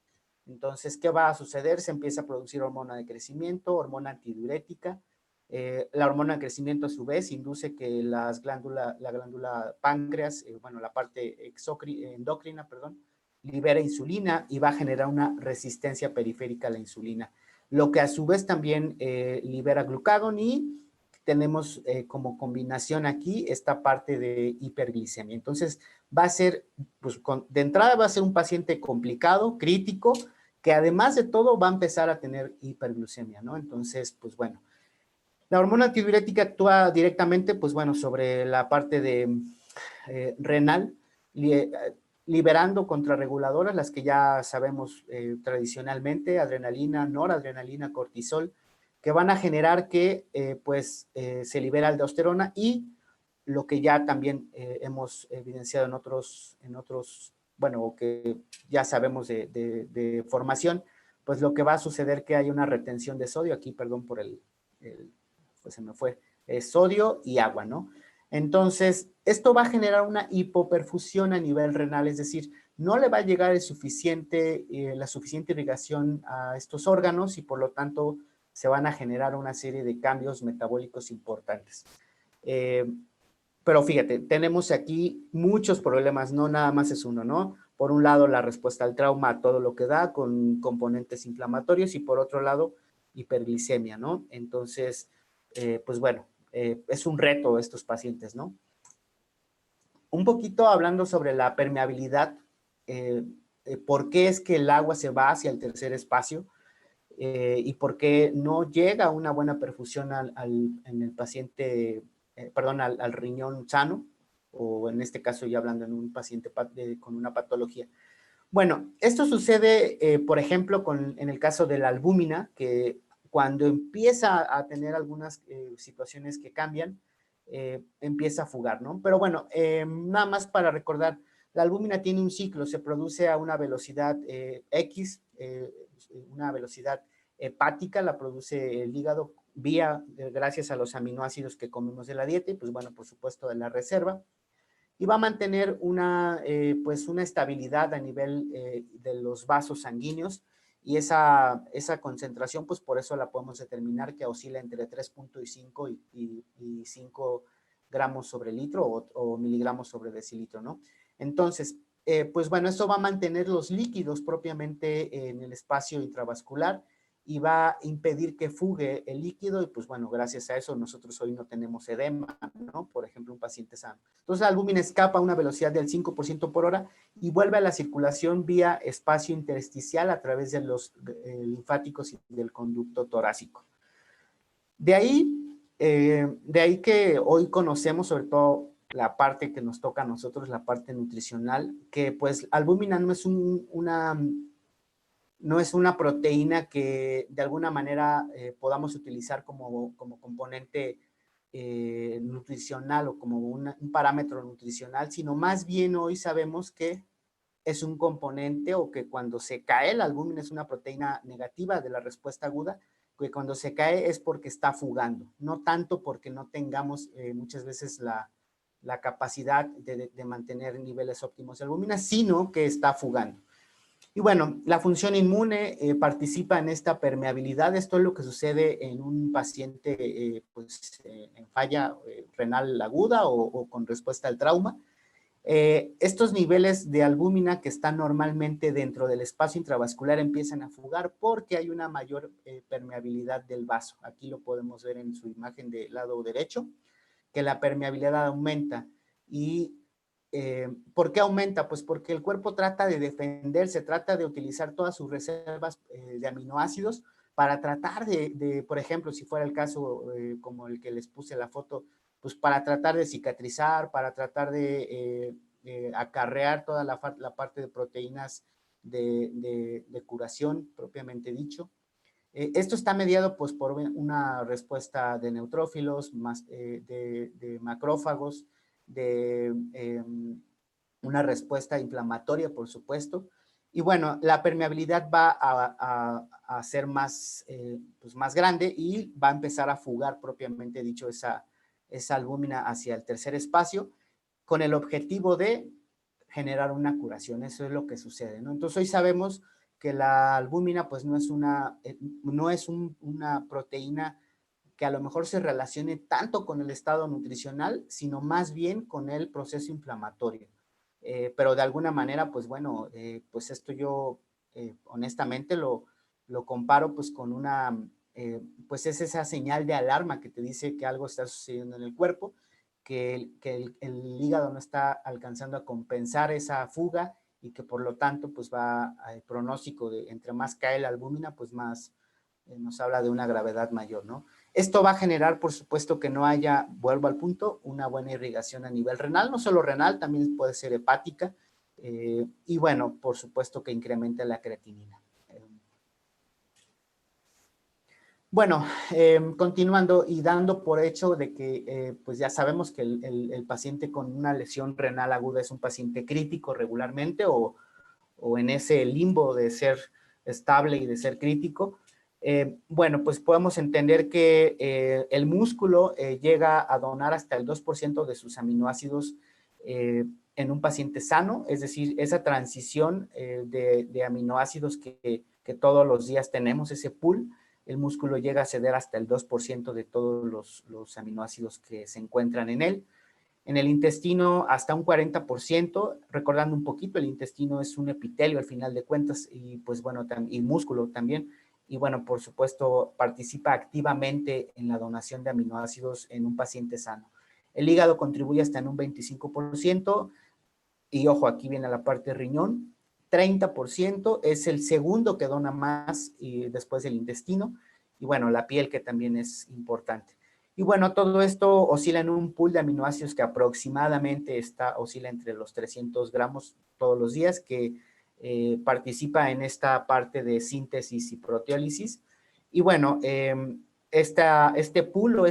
Entonces, ¿qué va a suceder? Se empieza a producir hormona de crecimiento, hormona antidiurética. La hormona de crecimiento a su vez induce que la glándula páncreas, bueno, la parte endocrina, perdón, libera insulina y va a generar una resistencia periférica a la insulina, lo que a su vez también libera glucagón y tenemos como combinación aquí esta parte de hiperglicemia. Entonces va a ser, pues de entrada va a ser un paciente complicado, crítico, que además de todo va a empezar a tener hiperglucemia, ¿no? Entonces, pues bueno, la hormona antidiurética actúa directamente, pues bueno, sobre la parte de renal, liberando contrarreguladoras, las que ya sabemos tradicionalmente, adrenalina, noradrenalina, cortisol, que van a generar que se libera aldosterona y lo que ya también hemos evidenciado en otros, bueno, que ya sabemos de formación, pues lo que va a suceder que hay una retención de sodio, aquí perdón por pues se me fue, sodio y agua, ¿no? Entonces, esto va a generar una hipoperfusión a nivel renal, es decir, no le va a llegar la suficiente irrigación a estos órganos y por lo tanto se van a generar una serie de cambios metabólicos importantes. Pero fíjate, tenemos aquí muchos problemas, no nada más es uno, ¿no? Por un lado, la respuesta al trauma a todo lo que da con componentes inflamatorios y por otro lado, hiperglicemia, ¿no? Entonces, pues bueno, es un reto estos pacientes, ¿no? Un poquito hablando sobre la permeabilidad, por qué es que el agua se va hacia el tercer espacio y por qué no llega una buena perfusión en el paciente, perdón, al riñón sano, o en este caso ya hablando en un paciente con una patología. Bueno, esto sucede, por ejemplo, en el caso de la albúmina, que cuando empieza a tener algunas situaciones que cambian, empieza a fugar, ¿no? Pero bueno, nada más para recordar, la albúmina tiene un ciclo, se produce a una velocidad X, una velocidad hepática, la produce el hígado gracias a los aminoácidos que comemos de la dieta y pues bueno, por supuesto de la reserva. Y va a mantener pues una estabilidad a nivel de los vasos sanguíneos y esa concentración, pues por eso la podemos determinar que oscila entre 3.5 y 5 gramos sobre litro o miligramos sobre decilitro, ¿no? Entonces, pues bueno, esto va a mantener los líquidos propiamente en el espacio intravascular y va a impedir que fugue el líquido y pues bueno, gracias a eso nosotros hoy no tenemos edema, ¿no? Por ejemplo, un paciente sano. Entonces la albúmina escapa a una velocidad del 5% por hora y vuelve a la circulación vía espacio intersticial a través de los linfáticos y del conducto torácico. De ahí que hoy conocemos sobre todo la parte que nos toca a nosotros, la parte nutricional, que pues albúmina no es una proteína que de alguna manera podamos utilizar como componente nutricional o como un parámetro nutricional, sino más bien hoy sabemos que es un componente o que cuando se cae la albúmina es una proteína negativa de la respuesta aguda, que cuando se cae es porque está fugando, no tanto porque no tengamos muchas veces la capacidad de mantener niveles óptimos de albúmina, sino que está fugando. Y bueno, la función inmune participa en esta permeabilidad. Esto es lo que sucede en un paciente en falla renal aguda o con respuesta al trauma. Estos niveles de albúmina que están normalmente dentro del espacio intravascular empiezan a fugar porque hay una mayor permeabilidad del vaso. Aquí lo podemos ver en su imagen del lado derecho, que la permeabilidad aumenta y ¿por qué aumenta? Pues porque el cuerpo trata de defenderse, trata de utilizar todas sus reservas de aminoácidos para tratar por ejemplo, si fuera el caso como el que les puse la foto, pues para tratar de cicatrizar, para tratar de acarrear toda la parte de proteínas de curación, propiamente dicho. Esto está mediado pues, por una respuesta de neutrófilos, de macrófagos, de una respuesta inflamatoria, por supuesto. Y bueno, la permeabilidad va a ser más, pues más grande y va a empezar a fugar, propiamente dicho, esa albúmina hacia el tercer espacio con el objetivo de generar una curación. Eso es lo que sucede, ¿no? Entonces, hoy sabemos que la albúmina pues no es una proteína que a lo mejor se relacione tanto con el estado nutricional, sino más bien con el proceso inflamatorio. Pero de alguna manera, pues bueno, pues esto yo honestamente lo comparo pues con pues es esa señal de alarma que te dice que algo está sucediendo en el cuerpo, que el hígado no está alcanzando a compensar esa fuga y que por lo tanto pues va al pronóstico de entre más cae la albúmina, pues más nos habla de una gravedad mayor, ¿no? Esto va a generar, por supuesto, que no haya, vuelvo al punto, una buena irrigación a nivel renal, no solo renal, también puede ser hepática, y bueno, por supuesto que incrementa la creatinina. Bueno, continuando y dando por hecho de que pues ya sabemos que el paciente con una lesión renal aguda es un paciente crítico regularmente o en ese limbo de ser estable y de ser crítico. Bueno, pues podemos entender que el músculo llega a donar hasta el 2% de sus aminoácidos en un paciente sano, es decir, esa transición de aminoácidos que todos los días tenemos, ese pool, el músculo llega a ceder hasta el 2% de todos los aminoácidos que se encuentran en él. En el intestino hasta un 40%, recordando un poquito, el intestino es un epitelio al final de cuentas y pues bueno, y músculo también. Y bueno, por supuesto, participa activamente en la donación de aminoácidos en un paciente sano. El hígado contribuye hasta en un 25%, y ojo, aquí viene la parte riñón, 30% es el segundo que dona más y después del intestino, y bueno, la piel que también es importante. Y bueno, todo esto oscila en un pool de aminoácidos que aproximadamente oscila entre los 300 gramos todos los días, que participa en esta parte de síntesis y proteólisis. Y bueno, este pool o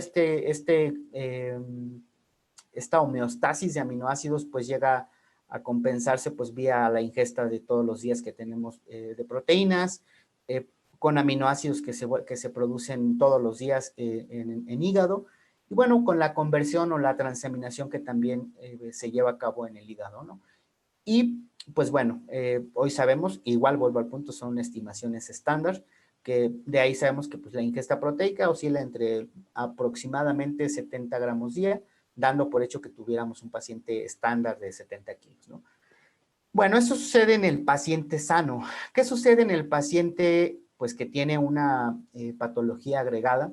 esta homeostasis de aminoácidos pues llega a compensarse pues vía la ingesta de todos los días que tenemos de proteínas, con aminoácidos que se producen todos los días en hígado, y bueno, con la conversión o la transaminación que también se lleva a cabo en el hígado, ¿no? Y pues bueno, hoy sabemos, igual vuelvo al punto, son estimaciones estándar, que de ahí sabemos que pues, la ingesta proteica oscila entre aproximadamente 70 gramos día, dando por hecho que tuviéramos un paciente estándar de 70 kilos, ¿no? Bueno, eso sucede en el paciente sano. ¿Qué sucede en el paciente pues, que tiene una patología agregada?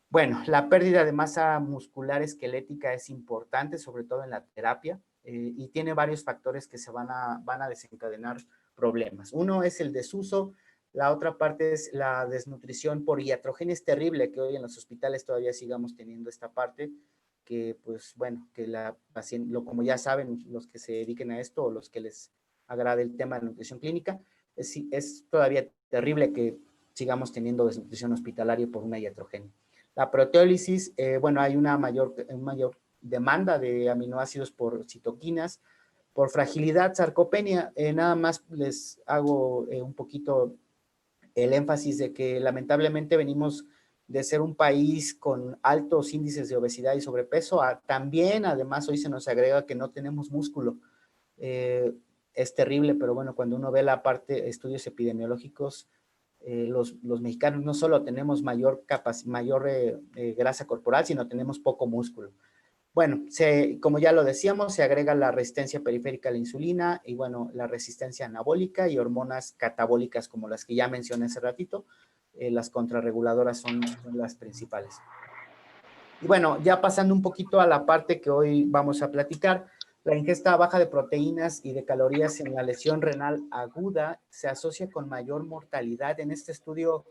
Bueno, la pérdida de masa muscular esquelética es importante, sobre todo en la terapia, y tiene varios factores que se van a desencadenar problemas. Uno es el desuso, la otra parte es la desnutrición por iatrogenia. Es terrible que hoy en los hospitales todavía sigamos teniendo esta parte, que pues bueno, que la paciente, como ya saben los que se dediquen a esto o los que les agrade el tema de la nutrición clínica, es todavía terrible que sigamos teniendo desnutrición hospitalaria por una iatrogenia. La proteólisis, bueno, hay una mayor demanda de aminoácidos por citoquinas, por fragilidad, sarcopenia. Nada más les hago un poquito el énfasis de que lamentablemente venimos de ser un país con altos índices de obesidad y sobrepeso, también además hoy se nos agrega que no tenemos músculo. Es terrible, pero bueno, cuando uno ve la parte de estudios epidemiológicos, los mexicanos no solo tenemos mayor grasa corporal, sino tenemos poco músculo. Bueno, como ya lo decíamos, se agrega la resistencia periférica a la insulina y bueno, la resistencia anabólica y hormonas catabólicas como las que ya mencioné hace ratito. Las contrarreguladoras son las principales. Y bueno, ya pasando un poquito a la parte que hoy vamos a platicar, la ingesta baja de proteínas y de calorías en la lesión renal aguda se asocia con mayor mortalidad. En este estudio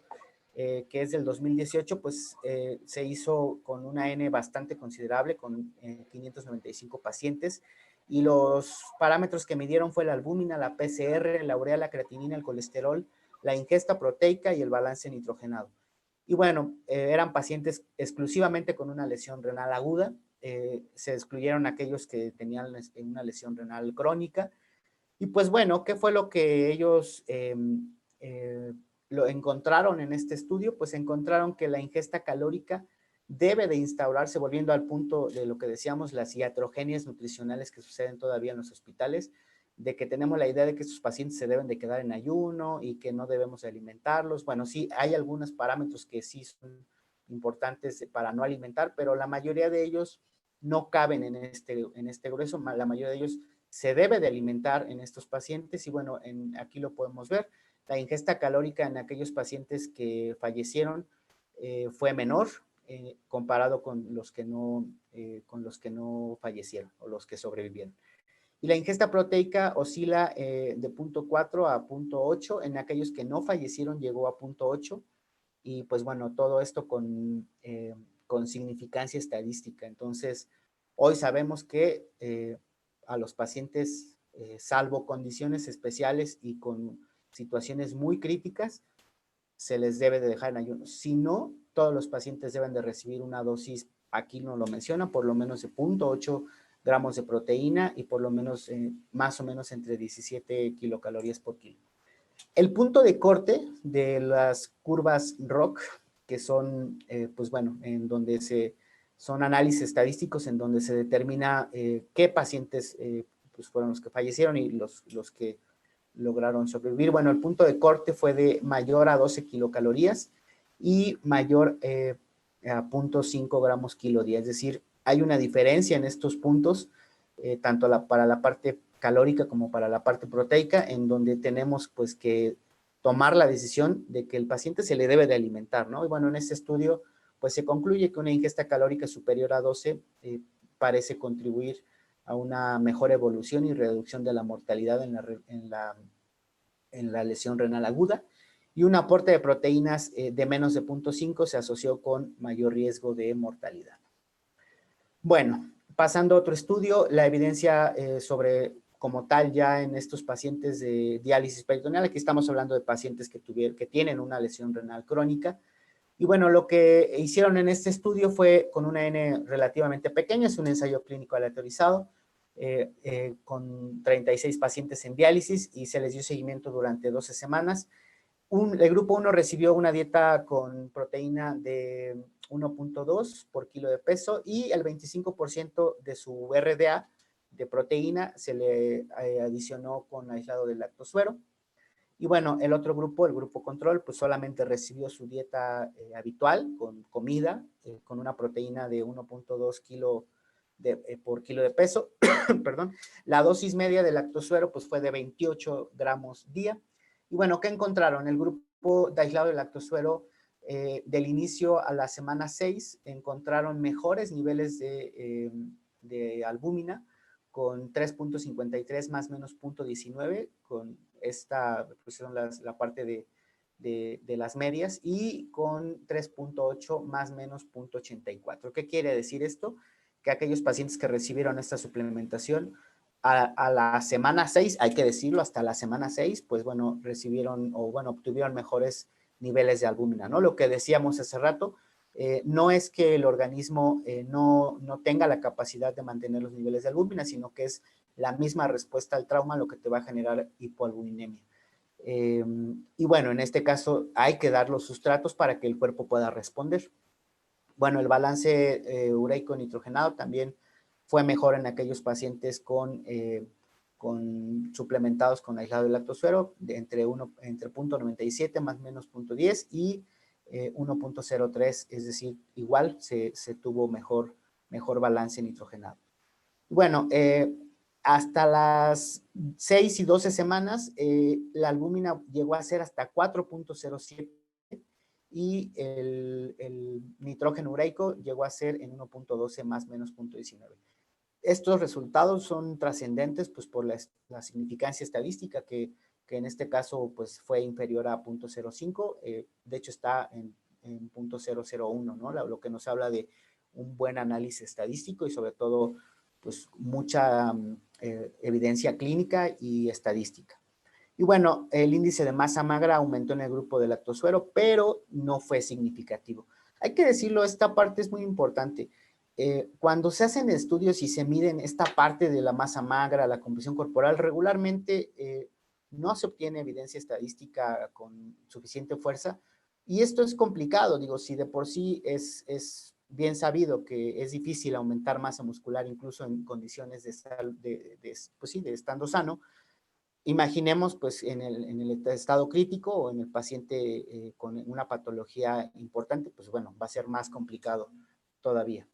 que es del 2018, pues se hizo con una N bastante considerable, con 595 pacientes, y los parámetros que midieron fue la albúmina, la PCR, la urea, la creatinina, el colesterol, la ingesta proteica y el balance nitrogenado. Y bueno, eran pacientes exclusivamente con una lesión renal aguda, se excluyeron aquellos que tenían una lesión renal crónica. Y pues bueno, ¿qué fue lo que ellos lo encontraron en este estudio? Pues encontraron que la ingesta calórica debe de instaurarse, volviendo al punto de lo que decíamos, las iatrogenias nutricionales que suceden todavía en los hospitales, de que tenemos la idea de que estos pacientes se deben de quedar en ayuno y que no debemos alimentarlos. Bueno, sí, hay algunos parámetros que sí son importantes para no alimentar, pero la mayoría de ellos no caben en este grueso. La mayoría de ellos se debe de alimentar en estos pacientes y bueno, aquí lo podemos ver. La ingesta calórica en aquellos pacientes que fallecieron fue menor comparado con los que no fallecieron o los que sobrevivieron. Y la ingesta proteica oscila de 0.4 a 0.8, en aquellos que no fallecieron llegó a 0.8 y pues bueno, todo esto con significancia estadística. Entonces, hoy sabemos que a los pacientes, salvo condiciones especiales y con situaciones muy críticas, se les debe de dejar en ayuno. Si no, todos los pacientes deben de recibir una dosis, aquí no lo menciona, por lo menos de 0.8 gramos de proteína y por lo menos más o menos entre 17 kilocalorías por kilo. El punto de corte de las curvas ROC, que son, pues bueno, en donde son análisis estadísticos en donde se determina qué pacientes pues fueron los que fallecieron y los que lograron sobrevivir. Bueno, el punto de corte fue de mayor a 12 kilocalorías y mayor a 0.5 gramos kilo día. Es decir, hay una diferencia en estos puntos, tanto para la parte calórica como para la parte proteica, en donde tenemos pues que tomar la decisión de que el paciente se le debe de alimentar, ¿no? Y bueno, en este estudio pues se concluye que una ingesta calórica superior a 12 parece contribuir a una mejor evolución y reducción de la mortalidad en la lesión renal aguda, y un aporte de proteínas de menos de 0.5 se asoció con mayor riesgo de mortalidad. Bueno, pasando a otro estudio, la evidencia sobre como tal ya en estos pacientes de diálisis peritoneal, aquí estamos hablando de pacientes que tienen una lesión renal crónica, y bueno, lo que hicieron en este estudio fue con una N relativamente pequeña, es un ensayo clínico aleatorizado, con 36 pacientes en diálisis y se les dio seguimiento durante 12 semanas. El grupo 1 recibió una dieta con proteína de 1.2 por kilo de peso y el 25% de su RDA de proteína se le adicionó con aislado de lactosuero. Y bueno, el otro grupo, el grupo control, pues solamente recibió su dieta habitual con comida, con una proteína de 1.2 kilo por kilo de peso. Perdón. La dosis media de lactosuero pues fue de 28 gramos día. Y bueno, ¿qué encontraron? El grupo de aislado de lactosuero del inicio a la semana 6 encontraron mejores niveles de albúmina con 3.53 más menos 0.19, con esta pusieron la parte de las medias, y con 3.8 más menos 0.84. ¿Qué quiere decir esto? Que aquellos pacientes que recibieron esta suplementación a la semana 6, hay que decirlo, hasta la semana 6, pues bueno, obtuvieron mejores niveles de albúmina, ¿no? Lo que decíamos hace rato, no es que el organismo no tenga la capacidad de mantener los niveles de albúmina, sino que es la misma respuesta al trauma lo que te va a generar hipoalbuminemia. Y bueno, en este caso hay que dar los sustratos para que el cuerpo pueda responder. Bueno, el balance ureico nitrogenado también fue mejor en aquellos pacientes con suplementados con aislado de lactosuero, entre 0.97 más menos 0.10 y 1.03, es decir, igual se tuvo mejor balance nitrogenado. Bueno, hasta las 6 y 12 semanas, la albúmina llegó a ser hasta 4.07 y el nitrógeno ureico llegó a ser en 1.12 más menos 0.19. Estos resultados son trascendentes pues, por la significancia estadística que en este caso pues, fue inferior a 0.05, de hecho está en 0.001, ¿no? Lo que nos habla de un buen análisis estadístico y sobre todo pues, mucha evidencia clínica y estadística. Y bueno, el índice de masa magra aumentó en el grupo de lactosuero, pero no fue significativo. Hay que decirlo, esta parte es muy importante. Cuando se hacen estudios y se miden esta parte de la masa magra, la composición corporal, regularmente no se obtiene evidencia estadística con suficiente fuerza. Y esto es complicado, digo, si de por sí es bien sabido que es difícil aumentar masa muscular incluso en condiciones pues sí, de estando sano. Imaginemos pues en el estado crítico o en el paciente con una patología importante, pues bueno, va a ser más complicado todavía.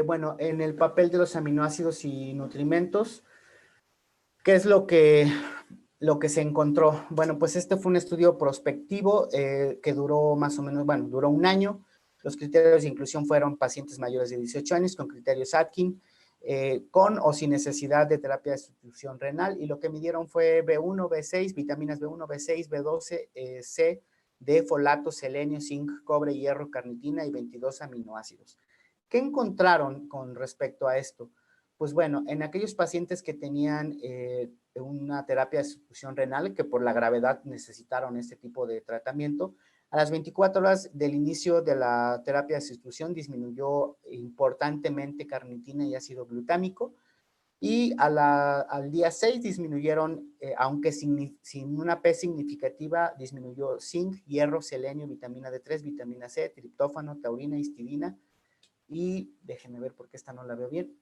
Bueno, en el papel de los aminoácidos y nutrimentos, ¿qué es lo que se encontró? Bueno, pues este fue un estudio prospectivo que duró más o menos, bueno, duró un año. Los criterios de inclusión fueron pacientes mayores de 18 años con criterios Atkins, con o sin necesidad de terapia de sustitución renal, y lo que midieron fue B1, B6, vitaminas B1, B6, B12, C, D, folato, selenio, zinc, cobre, hierro, carnitina y 22 aminoácidos. ¿Qué encontraron con respecto a esto? Pues bueno, en aquellos pacientes que tenían una terapia de sustitución renal, que por la gravedad necesitaron este tipo de tratamiento, a las 24 horas del inicio de la terapia de sustitución disminuyó importantemente carnitina y ácido glutámico, y al día 6 disminuyeron, aunque sin una P significativa, disminuyó zinc, hierro, selenio, vitamina D3, vitamina C, triptófano, taurina, histidina, y déjenme ver porque esta no la veo bien,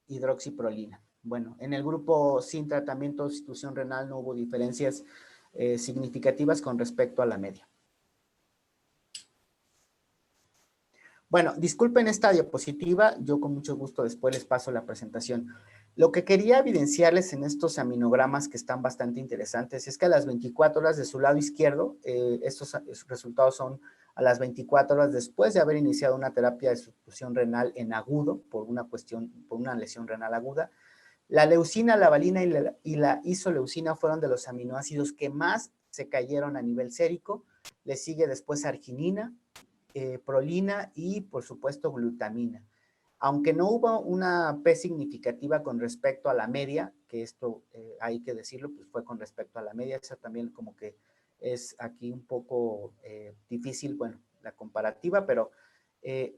hidroxiprolina. Bueno, en el grupo sin tratamiento de sustitución renal no hubo diferencias significativas con respecto a la media. Bueno, disculpen esta diapositiva, yo con mucho gusto después les paso la presentación. Lo que quería evidenciarles en estos aminogramas que están bastante interesantes es que a las 24 horas de su lado izquierdo, estos resultados son a las 24 horas después de haber iniciado una terapia de sustitución renal en agudo por una lesión renal aguda. La leucina, la valina y la isoleucina fueron de los aminoácidos que más se cayeron a nivel sérico. Le sigue después arginina, prolina y, por supuesto, glutamina. Aunque no hubo una P significativa con respecto a la media, que esto hay que decirlo, pues fue con respecto a la media, eso también como que es aquí un poco difícil, bueno, la comparativa, pero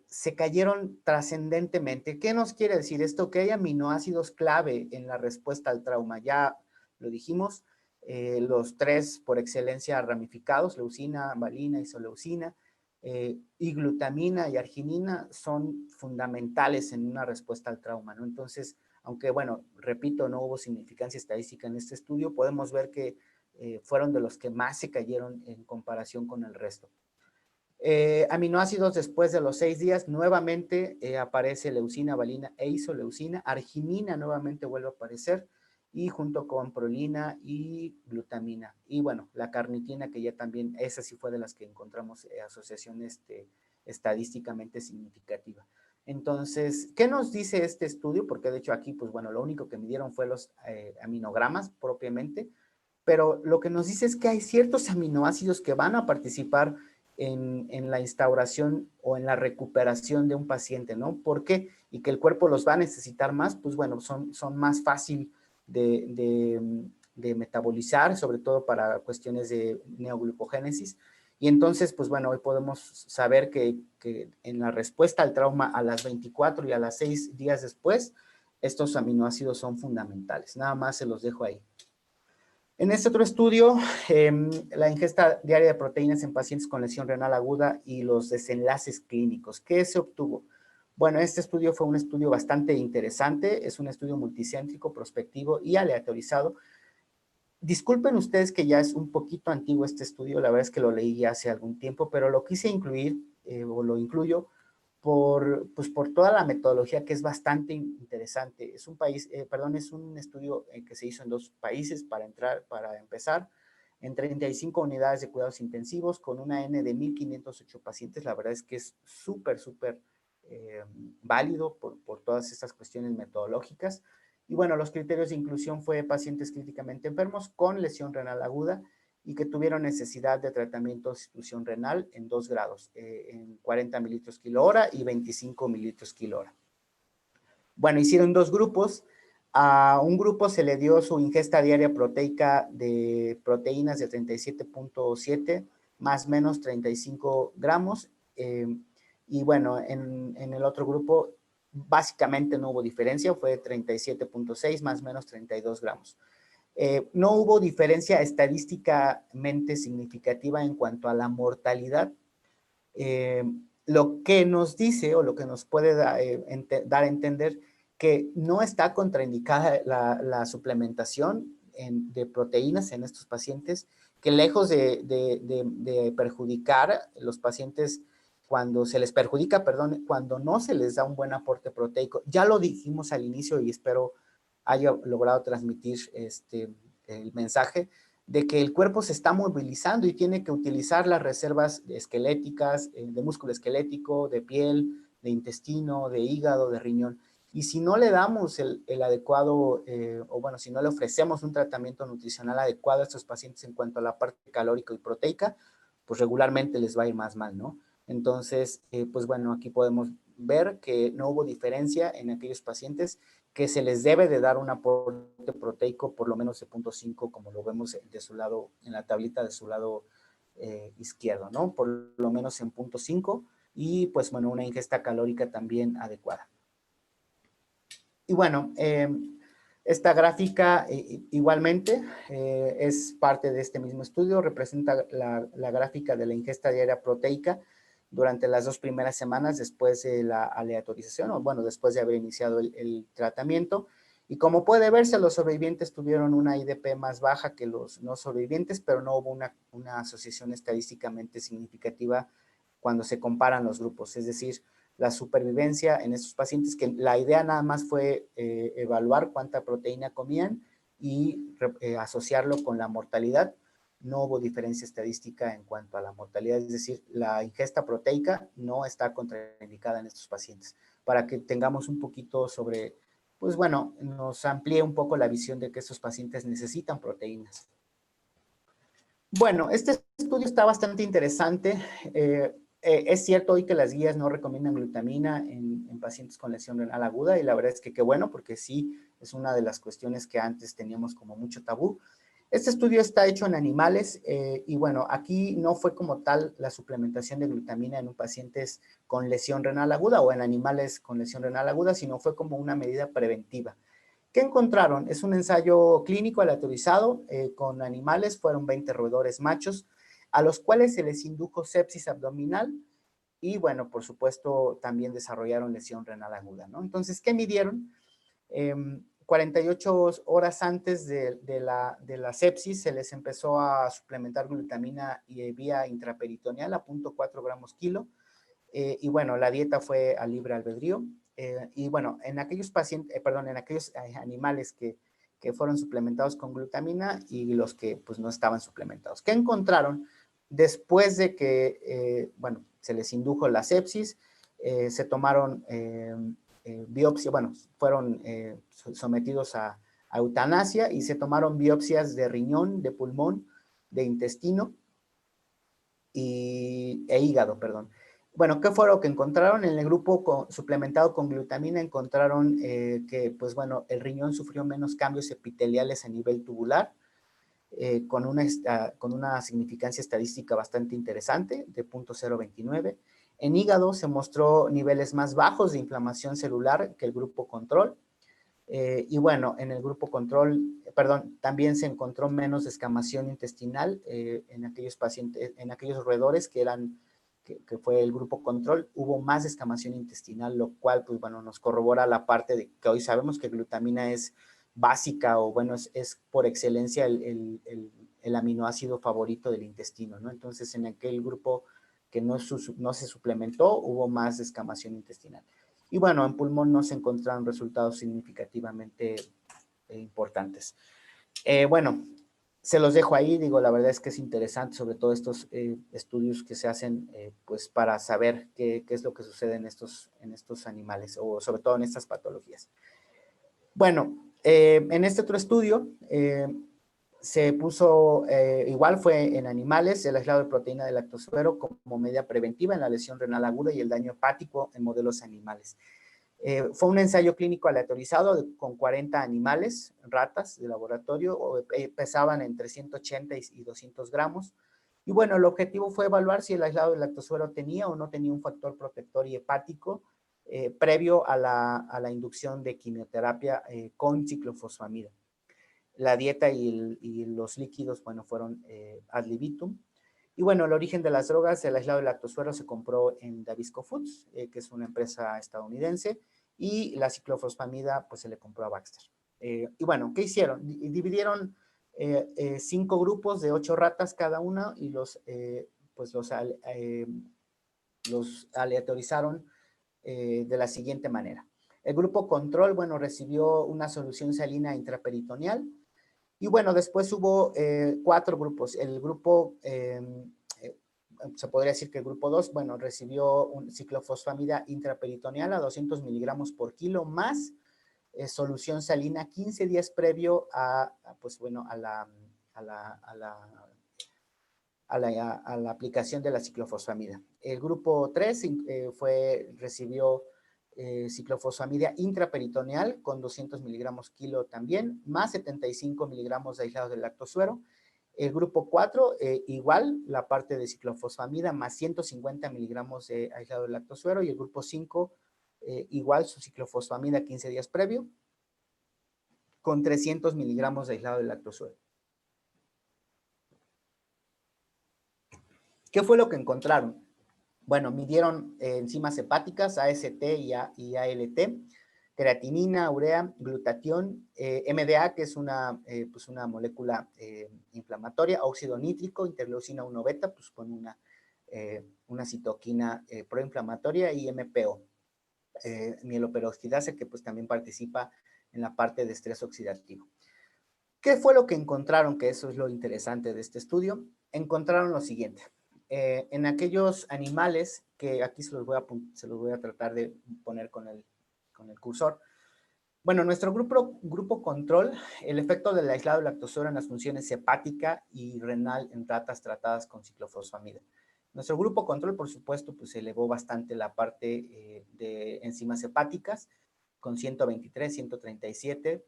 se cayeron trascendentemente. ¿Qué nos quiere decir esto? Que hay aminoácidos clave en la respuesta al trauma. Ya lo dijimos, los tres por excelencia ramificados, leucina, valina, isoleucina, y glutamina y arginina son fundamentales en una respuesta al trauma, ¿no? Entonces, aunque, bueno, repito, no hubo significancia estadística en este estudio, podemos ver que fueron de los que más se cayeron en comparación con el resto. Aminoácidos después de los 6 días, nuevamente aparece leucina, valina e isoleucina, arginina nuevamente vuelve a aparecer, y junto con prolina y glutamina. Y bueno, la carnitina, que ya también, esa sí fue de las que encontramos asociación estadísticamente significativa. Entonces, ¿qué nos dice este estudio? Porque de hecho aquí, pues bueno, lo único que midieron fue los aminogramas propiamente, pero lo que nos dice es que hay ciertos aminoácidos que van a participar en la instauración o en la recuperación de un paciente, ¿no? ¿Por qué? Y que el cuerpo los va a necesitar más, pues bueno, son más fácil de metabolizar, sobre todo para cuestiones de neoglucogénesis. Y entonces, pues bueno, hoy podemos saber que en la respuesta al trauma a las 24 y a las 6 días después, estos aminoácidos son fundamentales. Nada más se los dejo ahí. En este otro estudio, la ingesta diaria de proteínas en pacientes con lesión renal aguda y los desenlaces clínicos. ¿Qué se obtuvo? Bueno, este estudio fue un estudio bastante interesante, es un estudio multicéntrico, prospectivo y aleatorizado. Disculpen ustedes que ya es un poquito antiguo este estudio, la verdad es que lo leí ya hace algún tiempo, pero lo quise incluir, o lo incluyo, por toda la metodología que es bastante interesante. Es un estudio que se hizo en 2 países para empezar, en 35 unidades de cuidados intensivos, con una N de 1,508 pacientes. La verdad es que es súper válido por todas estas cuestiones metodológicas. Y bueno, los criterios de inclusión fue pacientes críticamente enfermos con lesión renal aguda y que tuvieron necesidad de tratamiento de sustitución renal en 2 grados, en 40 mililitros kilo hora y 25 mililitros kilo hora. Bueno, hicieron 2 grupos. A un grupo se le dio su ingesta diaria proteica de proteínas de 37.7 más menos 35 gramos. Y bueno, en el otro grupo básicamente no hubo diferencia, fue 37.6 más menos 32 gramos. No hubo diferencia estadísticamente significativa en cuanto a la mortalidad. Lo que nos dice o lo que nos puede dar a entender que no está contraindicada la suplementación de proteínas en estos pacientes, que lejos de perjudicar a los pacientes cuando se les perjudica, perdón, cuando no se les da un buen aporte proteico. Ya lo dijimos al inicio y espero haya logrado transmitir el mensaje de que el cuerpo se está movilizando y tiene que utilizar las reservas esqueléticas, de músculo esquelético, de piel, de intestino, de hígado, de riñón. Y si no le damos el adecuado, o bueno, si no le ofrecemos un tratamiento nutricional adecuado a estos pacientes en cuanto a la parte calórica y proteica, pues regularmente les va a ir más mal, ¿no? Entonces, pues bueno, aquí podemos ver que no hubo diferencia en aquellos pacientes que se les debe de dar un aporte proteico por lo menos de 0.5, como lo vemos de su lado, en la tablita de su lado izquierdo, ¿no? Por lo menos en 0.5 y pues bueno, una ingesta calórica también adecuada. Y bueno, esta gráfica igualmente es parte de este mismo estudio, representa la gráfica de la ingesta diaria proteica durante las 2 primeras semanas después de la aleatorización, o bueno, después de haber iniciado el tratamiento. Y como puede verse, los sobrevivientes tuvieron una IDP más baja que los no sobrevivientes, pero no hubo una asociación estadísticamente significativa cuando se comparan los grupos. Es decir, la supervivencia en estos pacientes, que la idea nada más fue evaluar cuánta proteína comían y asociarlo con la mortalidad. No hubo diferencia estadística en cuanto a la mortalidad, es decir, la ingesta proteica no está contraindicada en estos pacientes. Para que tengamos un poquito sobre, pues bueno, nos amplíe un poco la visión de que estos pacientes necesitan proteínas. Bueno, este estudio está bastante interesante. Es cierto hoy que las guías no recomiendan glutamina en pacientes con lesión renal aguda y la verdad es que qué bueno porque sí es una de las cuestiones que antes teníamos como mucho tabú. Este estudio está hecho en animales y bueno, aquí no fue como tal la suplementación de glutamina en pacientes con lesión renal aguda o en animales con lesión renal aguda, sino fue como una medida preventiva. ¿Qué encontraron? Es un ensayo clínico aleatorizado con animales, fueron 20 roedores machos, a los cuales se les indujo sepsis abdominal y, bueno, por supuesto, también desarrollaron lesión renal aguda, ¿no? Entonces, ¿qué midieron? 48 horas antes de la sepsis se les empezó a suplementar glutamina vía intraperitoneal a 0.4 gramos kilo. Y bueno, la dieta fue a libre albedrío. Y bueno, en aquellos pacientes, en aquellos animales que fueron suplementados con glutamina y los que pues no estaban suplementados. ¿Qué encontraron? Después de que, bueno, se les indujo la sepsis, se tomaron biopsia, bueno, fueron sometidos a eutanasia y se tomaron biopsias de riñón, de pulmón, de intestino e hígado, perdón. Bueno, ¿qué fue lo que encontraron? En el grupo suplementado con glutamina encontraron que, pues bueno, el riñón sufrió menos cambios epiteliales a nivel tubular, con una significancia estadística bastante interesante de 0.029. En hígado se mostró niveles más bajos de inflamación celular que el grupo control. Y bueno, en el grupo control, perdón, también se encontró menos descamación intestinal en aquellos pacientes, en aquellos roedores que fue el grupo control, hubo más descamación intestinal, lo cual, pues bueno, nos corrobora la parte de que hoy sabemos que glutamina es básica o bueno, es por excelencia el aminoácido favorito del intestino, ¿no? Entonces, en aquel grupo que no se suplementó, hubo más descamación intestinal. Y bueno, en pulmón no se encontraron resultados significativamente importantes. Bueno, se los dejo ahí, digo, la verdad es que es interesante sobre todo estos estudios que se hacen pues para saber qué es lo que sucede en estos animales o sobre todo en estas patologías. Bueno, en este otro estudio Se puso, igual fue en animales, el aislado de proteína de lactosuero como medida preventiva en la lesión renal aguda y el daño hepático en modelos animales. Fue un ensayo clínico aleatorizado con 40 animales, ratas de laboratorio, pesaban entre 180 y 200 gramos. Y bueno, el objetivo fue evaluar si el aislado de lactosuero tenía o no tenía un factor protector y hepático previo a la inducción de quimioterapia con ciclofosfamida. La dieta y los líquidos, bueno, fueron ad libitum. Y bueno, el origen de las drogas, el aislado de lactosuero se compró en Davisco Foods, que es una empresa estadounidense, y la ciclofosfamida, pues se le compró a Baxter. Y bueno, ¿qué hicieron? Dividieron 5 grupos de 8 ratas cada una y los aleatorizaron de la siguiente manera. El grupo control, bueno, recibió una solución salina intraperitoneal. Y bueno, después hubo 4 grupos. El grupo, se podría decir que el grupo 2, bueno, recibió un ciclofosfamida intraperitoneal a 200 miligramos por kilo más solución salina 15 días previo pues bueno, a la aplicación de la ciclofosfamida. El grupo 3 recibió ciclofosfamida intraperitoneal con 200 miligramos kilo también, más 75 miligramos de aislado de lactosuero. El grupo 4, igual, la parte de ciclofosfamida más 150 miligramos de aislado de lactosuero. Y el grupo 5, igual su ciclofosfamida 15 días previo, con 300 miligramos de aislado de lactosuero. ¿Qué fue lo que encontraron? Bueno, midieron enzimas hepáticas, AST y ALT, creatinina, urea, glutatión, MDA, que es una molécula inflamatoria, óxido nítrico, interleucina 1 beta, pues con una citoquina proinflamatoria, y MPO, mieloperoxidasa, que pues también participa en la parte de estrés oxidativo. ¿Qué fue lo que encontraron? Que eso es lo interesante de este estudio. Encontraron lo siguiente. En aquellos animales, que aquí se los voy a tratar de poner con el cursor. Bueno, nuestro grupo control, el efecto del aislado de lactosuero en las funciones hepática y renal en ratas tratadas con ciclofosfamida. Nuestro grupo control, por supuesto, pues elevó bastante la parte de enzimas hepáticas, con 123, 137,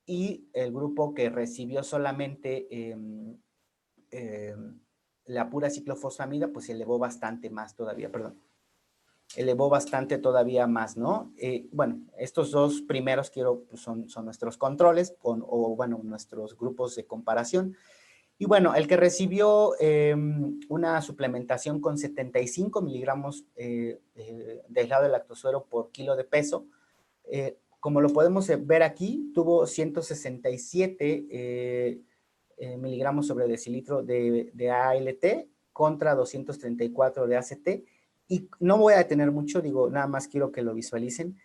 y el grupo que recibió solamente la pura ciclofosfamida, pues elevó bastante más todavía, elevó bastante todavía más, ¿no? Bueno, estos dos primeros pues son nuestros controles, bueno, nuestros grupos de comparación. Y bueno, el que recibió una suplementación con 75 miligramos de aislado de lactosuero por kilo de peso, como lo podemos ver aquí, tuvo 167 miligramos sobre decilitro de ALT contra 234 de ACT. Y no voy a detener mucho, digo, nada más quiero que lo visualicen.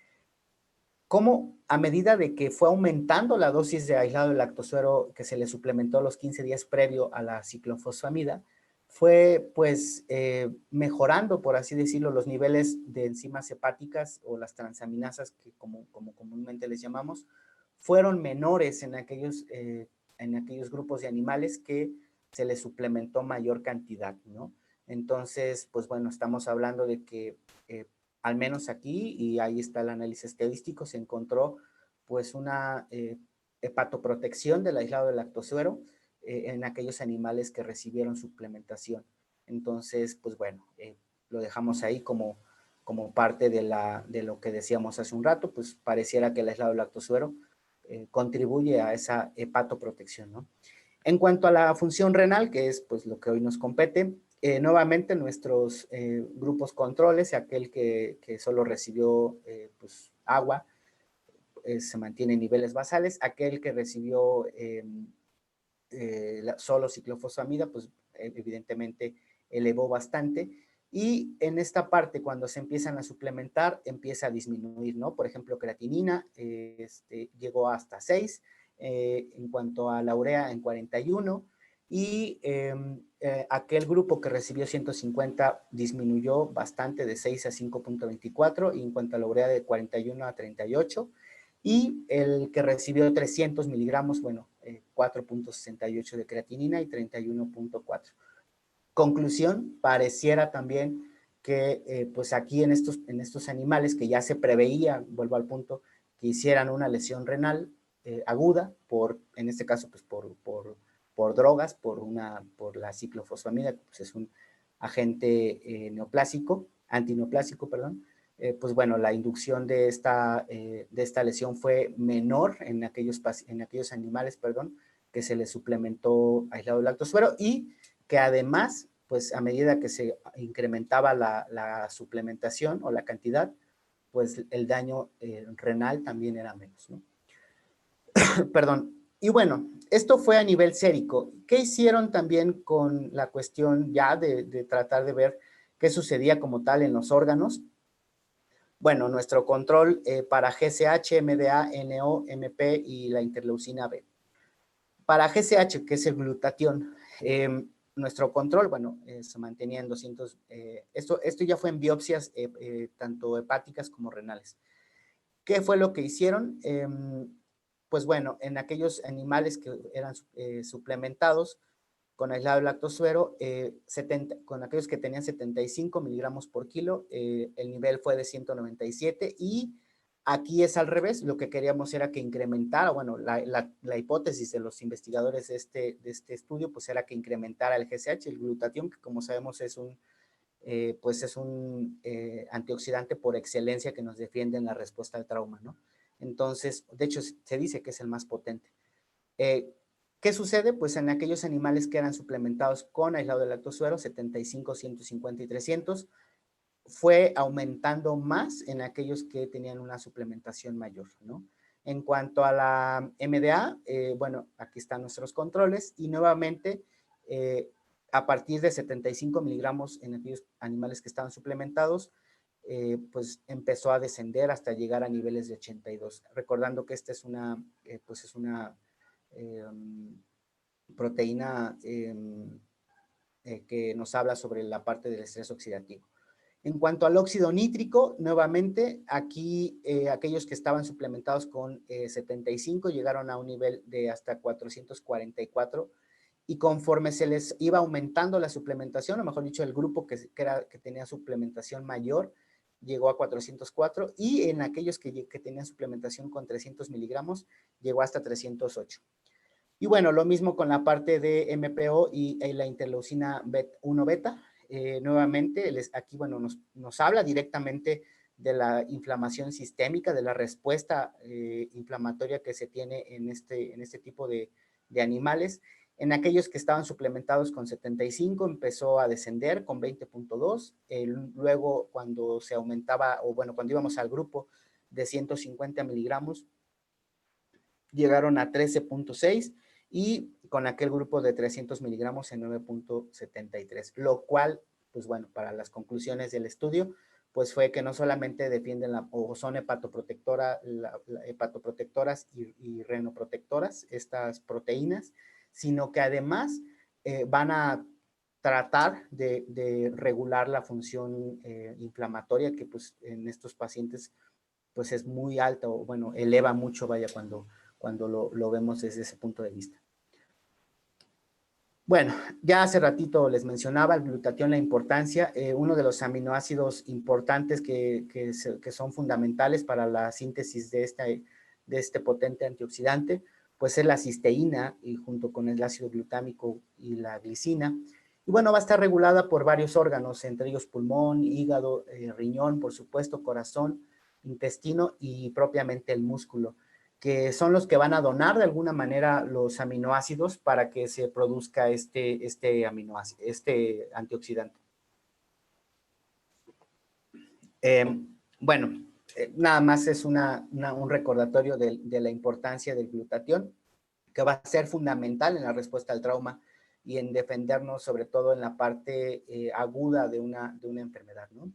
Cómo a medida de que fue aumentando la dosis de aislado de lactosuero que se le suplementó los 15 días previo a la ciclofosfamida, fue pues mejorando, por así decirlo, los niveles de enzimas hepáticas o las transaminasas, que como comúnmente les llamamos, fueron menores en aquellos grupos de animales que se les suplementó mayor cantidad, ¿no? Entonces, pues bueno, estamos hablando de que al menos aquí, y ahí está el análisis estadístico, se encontró pues una hepatoprotección del aislado de lactosuero en aquellos animales que recibieron suplementación. Entonces, pues bueno, lo dejamos ahí como parte de lo que decíamos hace un rato, pues pareciera que el aislado de lactosuero contribuye a esa hepatoprotección, ¿no? En cuanto a la función renal, que es pues lo que hoy nos compete, nuevamente nuestros grupos controles, aquel que solo recibió pues, agua, se mantiene en niveles basales, aquel que recibió solo ciclofosfamida, pues evidentemente elevó bastante, y en esta parte cuando se empiezan a suplementar empieza a disminuir, ¿no? Por ejemplo, creatinina llegó hasta 6, en cuanto a la urea en 41, y aquel grupo que recibió 150 disminuyó bastante de 6 a 5.24, y en cuanto a la urea de 41 a 38, y el que recibió 300 miligramos, bueno, 4.68 de creatinina y 31.4. Conclusión, pareciera también que pues aquí en estos animales que ya se preveía, vuelvo al punto, que hicieran una lesión renal aguda, en este caso pues por drogas, por la ciclofosfamida, que pues es un agente antineoplásico, perdón, pues bueno, la inducción de esta lesión fue menor en aquellos animales, perdón, que se les suplementó aislado de lactosuero y que además, pues a medida que se incrementaba la suplementación o la cantidad, pues el daño renal también era menos, ¿no? Perdón. Y bueno, esto fue a nivel sérico. ¿Qué hicieron también con la cuestión ya de tratar de ver qué sucedía como tal en los órganos? Bueno, nuestro control para GSH, MDA, NO, MP y la interleucina B. Para GSH, que es el glutatión, nuestro control, bueno, se mantenía en 200, esto ya fue en biopsias tanto hepáticas como renales. ¿Qué fue lo que hicieron? Pues bueno, en aquellos animales que eran suplementados con aislado de lactosuero, con aquellos que tenían 75 miligramos por kilo, el nivel fue de 197 y aquí es al revés, lo que queríamos era que incrementara, bueno, la hipótesis de los investigadores de este estudio, pues era que incrementara el GSH, el glutatión, que como sabemos es un antioxidante por excelencia que nos defiende en la respuesta al trauma, ¿no? Entonces, de hecho, se dice que es el más potente. ¿Qué sucede? Pues en aquellos animales que eran suplementados con aislado de lactosuero, 75, 150 y 300, fue aumentando más en aquellos que tenían una suplementación mayor, ¿no? En cuanto a la MDA, bueno, aquí están nuestros controles y nuevamente, a partir de 75 miligramos en aquellos animales que estaban suplementados, pues empezó a descender hasta llegar a niveles de 82. Recordando que esta es una proteína que nos habla sobre la parte del estrés oxidativo. En cuanto al óxido nítrico, nuevamente, aquí aquellos que estaban suplementados con 75 llegaron a un nivel de hasta 444 y conforme se les iba aumentando la suplementación, o mejor dicho, el grupo que tenía suplementación mayor llegó a 404 y en aquellos que tenían suplementación con 300 miligramos llegó hasta 308. Y bueno, lo mismo con la parte de MPO y la interleucina 1 beta. Nuevamente, aquí, bueno, nos habla directamente de la inflamación sistémica, de la respuesta inflamatoria que se tiene en este tipo de animales. En aquellos que estaban suplementados con 75 empezó a descender con 20.2. Luego, cuando se aumentaba, o bueno, cuando íbamos al grupo de 150 miligramos, llegaron a 13.6 y con aquel grupo de 300 miligramos en 9.73, lo cual, pues bueno, para las conclusiones del estudio, pues fue que no solamente defienden o son hepatoprotectoras y renoprotectoras, estas proteínas, sino que además van a tratar de regular la función inflamatoria que pues en estos pacientes pues es muy alta o bueno, eleva mucho, vaya, cuando lo vemos desde ese punto de vista. Bueno, ya hace ratito les mencionaba el glutatión, la importancia, uno de los aminoácidos importantes que son fundamentales para la síntesis de este potente antioxidante, pues es la cisteína y junto con el ácido glutámico y la glicina. Y bueno, va a estar regulada por varios órganos, entre ellos pulmón, hígado, riñón, por supuesto, corazón, intestino y propiamente el músculo, que son los que van a donar de alguna manera los aminoácidos para que se produzca este antioxidante. Bueno, nada más es un recordatorio de la importancia del glutatión, que va a ser fundamental en la respuesta al trauma y en defendernos sobre todo en la parte aguda de una enfermedad, ¿no?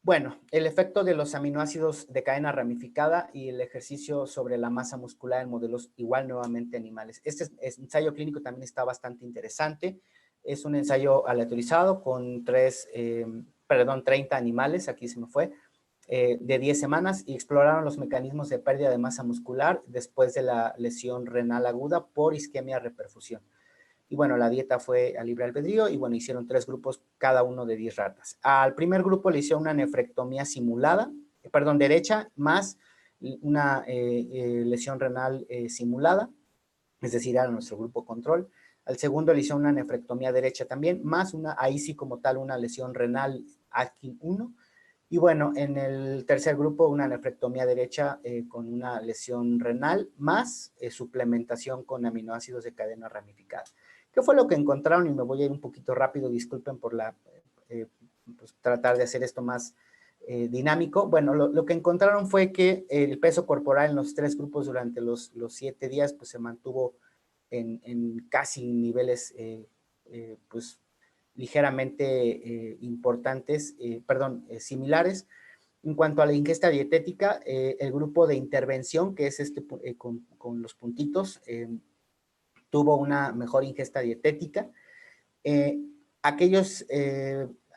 Bueno, el efecto de los aminoácidos de cadena ramificada y el ejercicio sobre la masa muscular en modelos igual nuevamente animales. Este ensayo clínico también está bastante interesante. Es un ensayo aleatorizado con 30 animales, aquí se me fue, de 10 semanas y exploraron los mecanismos de pérdida de masa muscular después de la lesión renal aguda por isquemia reperfusión. Y bueno, la dieta fue a libre albedrío y bueno, hicieron 3 grupos, cada uno de 10 ratas. Al primer grupo le hicieron una nefrectomía simulada, derecha, más una lesión renal simulada, es decir, era nuestro grupo control. Al segundo le hicieron una nefrectomía derecha también, más ahí sí como tal, una lesión renal Atkins 1. Y bueno, en el tercer grupo, una nefrectomía derecha con una lesión renal, más suplementación con aminoácidos de cadena ramificada. ¿Qué fue lo que encontraron? Y me voy a ir un poquito rápido, disculpen por pues tratar de hacer esto más dinámico. Bueno, lo que encontraron fue que el peso corporal en los 3 grupos durante los 7 días pues se mantuvo en casi niveles pues ligeramente importantes, similares. En cuanto a la ingesta dietética, el grupo de intervención, que es con los puntitos, tuvo una mejor ingesta dietética. Aquellos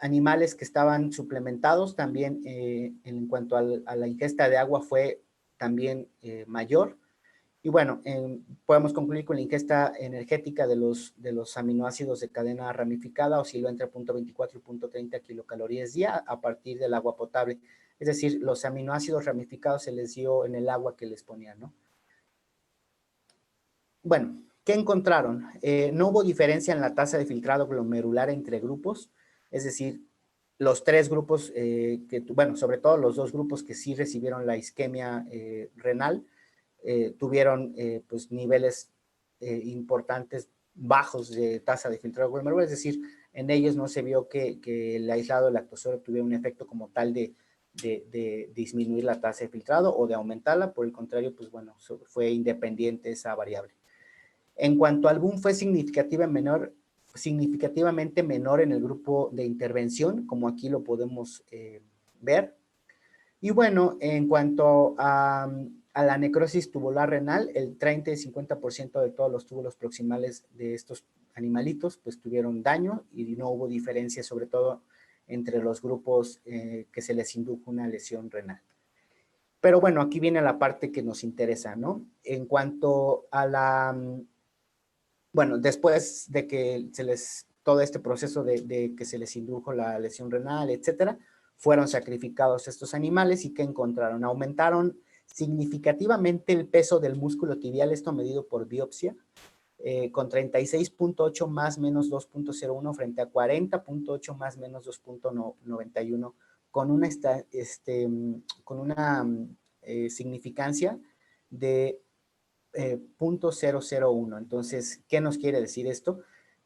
animales que estaban suplementados también en cuanto a la ingesta de agua fue también mayor. Y bueno, podemos concluir con la ingesta energética de los aminoácidos de cadena ramificada, osciló entre 0.24 y 0.30 kilocalorías día a partir del agua potable. Es decir, los aminoácidos ramificados se les dio en el agua que les ponían, ¿no? Bueno, ¿qué encontraron? No hubo diferencia en la tasa de filtrado glomerular entre grupos, es decir, los 3 grupos, sobre todo los 2 grupos que sí recibieron la isquemia renal, tuvieron pues niveles importantes bajos de tasa de filtrado glomerular, es decir, en ellos no se vio que el aislado de lactosol tuviera un efecto como tal de disminuir la tasa de filtrado o de aumentarla, por el contrario, pues bueno, fue independiente esa variable. En cuanto al boom, fue significativamente menor en el grupo de intervención, como aquí lo podemos ver. Y bueno, en cuanto a la necrosis tubular renal, el 30 y 50% de todos los túbulos proximales de estos animalitos pues tuvieron daño y no hubo diferencia, sobre todo entre los grupos que se les indujo una lesión renal. Pero bueno, aquí viene la parte que nos interesa, ¿no? En cuanto a bueno, después de que todo este proceso de que se les indujo la lesión renal, etcétera, fueron sacrificados estos animales y ¿qué encontraron? Aumentaron significativamente el peso del músculo tibial, esto medido por biopsia, con 36.8 más menos 2.01 frente a 40.8 más menos 2.91, con una significancia de 0.001. Entonces, ¿qué nos quiere decir esto?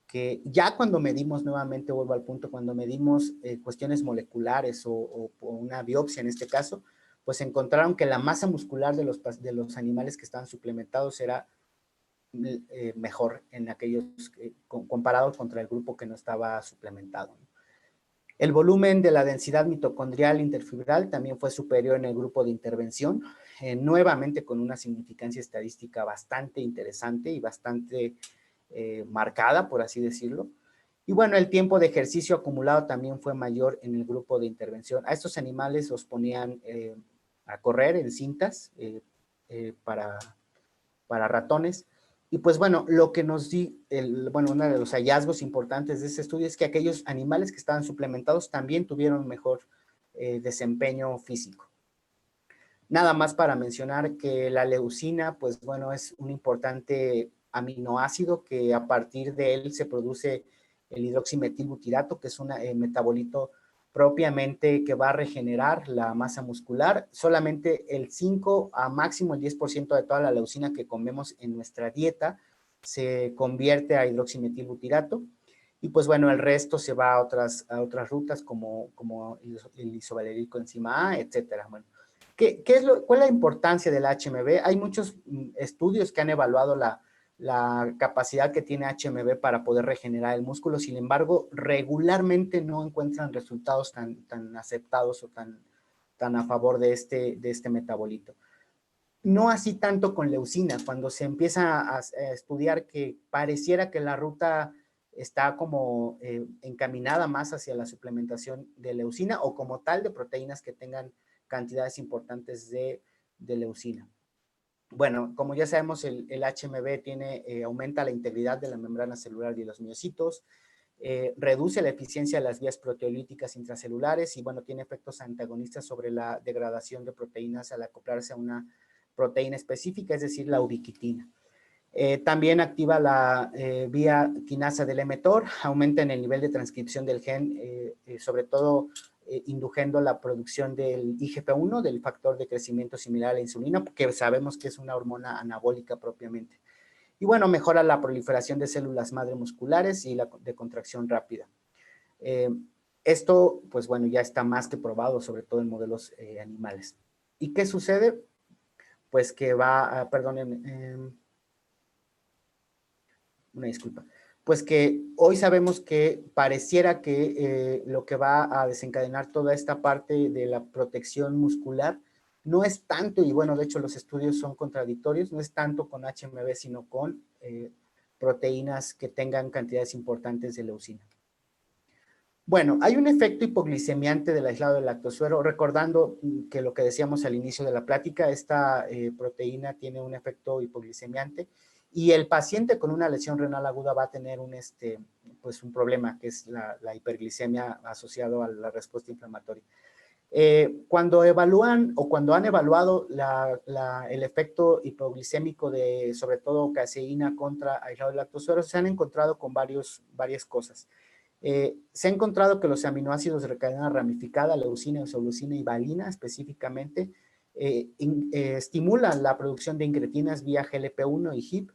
Que ya cuando medimos, nuevamente vuelvo al punto, cuando medimos cuestiones moleculares o una biopsia en este caso, pues encontraron que la masa muscular de los animales que estaban suplementados era mejor en aquellos comparados contra el grupo que no estaba suplementado. El volumen de la densidad mitocondrial interfibral también fue superior en el grupo de intervención, nuevamente con una significancia estadística bastante interesante y bastante marcada, por así decirlo. Y bueno, el tiempo de ejercicio acumulado también fue mayor en el grupo de intervención. A estos animales los ponían a correr en cintas para ratones. Y pues bueno, lo que nos uno de los hallazgos importantes de este estudio es que aquellos animales que estaban suplementados también tuvieron mejor desempeño físico. Nada más para mencionar que la leucina, pues bueno, es un importante aminoácido que a partir de él se produce el hidroximetilbutirato, que es un metabolito propiamente que va a regenerar la masa muscular. Solamente el 5 a máximo el 10% de toda la leucina que comemos en nuestra dieta se convierte a hidroximetilbutirato. Y pues bueno, el resto se va a otras rutas como el isovalerico enzima A, etcétera. Bueno, ¿cuál es la importancia del HMB? Hay muchos estudios que han evaluado la capacidad que tiene HMB para poder regenerar el músculo. Sin embargo, regularmente no encuentran resultados tan aceptados o tan a favor de este metabolito. No así tanto con leucina. Cuando se empieza a estudiar que pareciera que la ruta está como encaminada más hacia la suplementación de leucina o como tal de proteínas que tengan cantidades importantes de leucina. Bueno, como ya sabemos, el HMB aumenta la integridad de la membrana celular de los miocitos, reduce la eficiencia de las vías proteolíticas intracelulares y, bueno, tiene efectos antagonistas sobre la degradación de proteínas al acoplarse a una proteína específica, es decir, la ubiquitina. También activa la vía quinasa del mTOR, aumenta en el nivel de transcripción del gen, sobre todo induciendo la producción del IGF-1, del factor de crecimiento similar a la insulina, porque sabemos que es una hormona anabólica propiamente. Y bueno, mejora la proliferación de células madre musculares y la de contracción rápida. Esto, pues bueno, ya está más que probado, sobre todo en modelos animales. ¿Y qué sucede? Pues que va, una disculpa, pues que hoy sabemos que pareciera que lo que va a desencadenar toda esta parte de la protección muscular no es tanto, y bueno, de hecho los estudios son contradictorios, no es tanto con HMB, sino con proteínas que tengan cantidades importantes de leucina. Bueno, hay un efecto hipoglicemiante del aislado de lactosuero, recordando que lo que decíamos al inicio de la plática, esta proteína tiene un efecto hipoglicemiante y el paciente con una lesión renal aguda va a tener pues un problema, que es la hiperglicemia asociado a la respuesta inflamatoria. Cuando evalúan o cuando han evaluado el efecto hipoglicémico de, sobre todo, caseína contra aislado de lactosuero, se han encontrado con varias cosas. Se ha encontrado que los aminoácidos de cadena ramificada, leucina, isoleucina y valina específicamente, estimulan la producción de incretinas vía GLP-1 y HIP,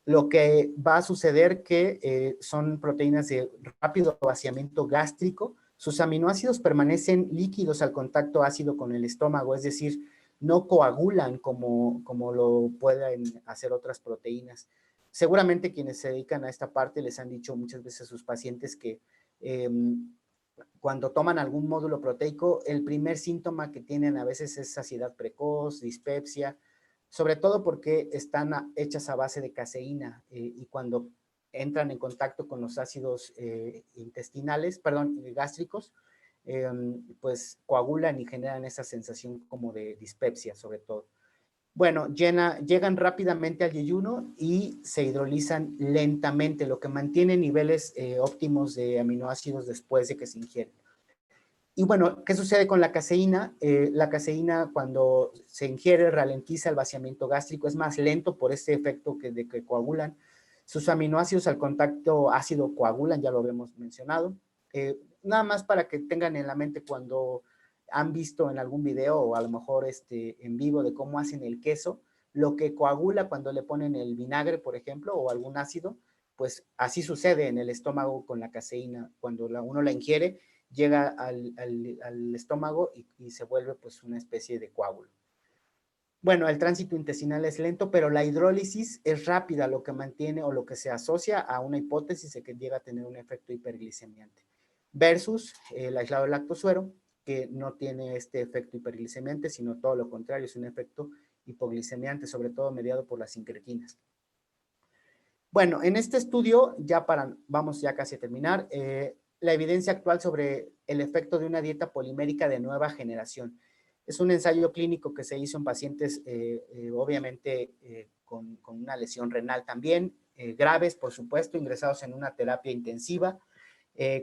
lo que va a suceder que son proteínas de rápido vaciamiento gástrico. Sus aminoácidos permanecen líquidos al contacto ácido con el estómago, es decir, no coagulan como lo pueden hacer otras proteínas. Seguramente quienes se dedican a esta parte les han dicho muchas veces a sus pacientes que cuando toman algún módulo proteico, el primer síntoma que tienen a veces es saciedad precoz, dispepsia, sobre todo porque están hechas a base de caseína y cuando entran en contacto con los ácidos gástricos, pues coagulan y generan esa sensación como de dispepsia sobre todo. Bueno, llegan rápidamente al yeyuno y se hidrolizan lentamente, lo que mantiene niveles óptimos de aminoácidos después de que se ingieren. Y bueno, ¿qué sucede con la caseína? La caseína cuando se ingiere ralentiza el vaciamiento gástrico, es más lento por este efecto de que coagulan. Sus aminoácidos al contacto ácido coagulan, ya lo habíamos mencionado. Nada más para que tengan en la mente cuando han visto en algún video o a lo mejor en vivo de cómo hacen el queso, lo que coagula cuando le ponen el vinagre, por ejemplo, o algún ácido, pues así sucede en el estómago con la caseína. Cuando uno la ingiere, llega al estómago y se vuelve pues una especie de coágulo. Bueno, el tránsito intestinal es lento, pero la hidrólisis es rápida, lo que mantiene o lo que se asocia a una hipótesis de que llega a tener un efecto hiperglicemiante. Versus el aislado de lactosuero, que no tiene este efecto hiperglicemiante, sino todo lo contrario, es un efecto hipoglicemiante, sobre todo mediado por las incretinas. Bueno, en este estudio, vamos ya casi a terminar, la evidencia actual sobre el efecto de una dieta polimérica de nueva generación. Es un ensayo clínico que se hizo en pacientes, obviamente, con una lesión renal también, graves, por supuesto, ingresados en una terapia intensiva,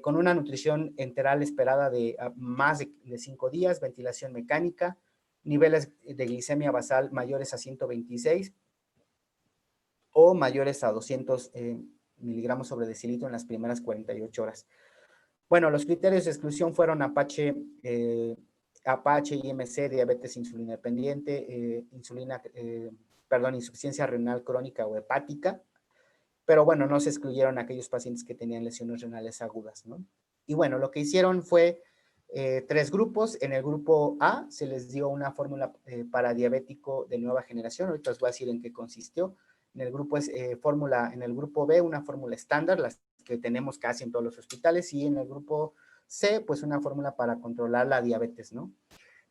con una nutrición enteral esperada de más de 5 días, ventilación mecánica, niveles de glicemia basal mayores a 126 o mayores a 200 miligramos sobre decilitro en las primeras 48 horas. Bueno, los criterios de exclusión fueron Apache, IMC, diabetes insulina dependiente, insuficiencia renal crónica o hepática, pero bueno, no se excluyeron aquellos pacientes que tenían lesiones renales agudas, ¿no? Y bueno, lo que hicieron fue 3 grupos. En el grupo A se les dio una fórmula para diabético de nueva generación, ahorita os voy a decir en qué consistió. En el grupo en el grupo B una fórmula estándar, las que tenemos casi en todos los hospitales, y en el grupo C, pues una fórmula para controlar la diabetes, ¿no?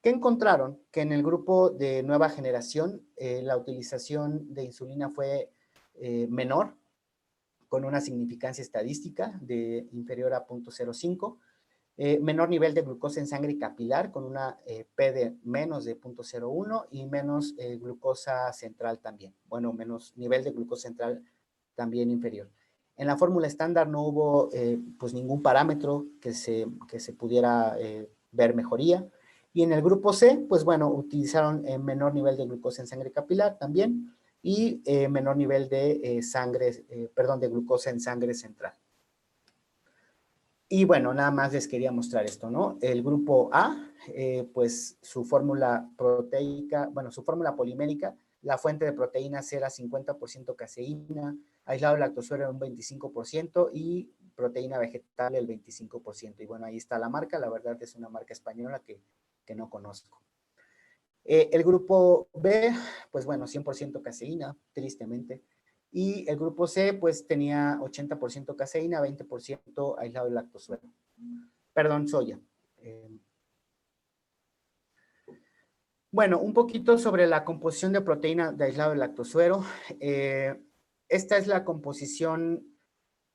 ¿Qué encontraron? Que en el grupo de nueva generación la utilización de insulina fue menor, con una significancia estadística de inferior a 0.05, menor nivel de glucosa en sangre capilar con una P de menos de 0.01 y menos glucosa central también. Bueno, menos nivel de glucosa central también inferior. En la fórmula estándar no hubo pues ningún parámetro que se pudiera ver mejoría. Y en el grupo C, pues bueno, utilizaron menor nivel de glucosa en sangre capilar también y menor nivel de de glucosa en sangre central. Y bueno, nada más les quería mostrar esto, ¿no? El grupo A, pues su fórmula proteica, bueno, su fórmula polimérica, la fuente de proteínas era 50% caseína, aislado de lactosuero era un 25% y proteína vegetal el 25%. Y bueno, ahí está la marca, la verdad es una marca española que no conozco. El grupo B, pues bueno, 100% caseína, tristemente. Y el grupo C, pues tenía 80% caseína, 20% aislado de lactosuero. Perdón, soya. Bueno, un poquito sobre la composición de proteína de aislado de lactosuero. Esta es la composición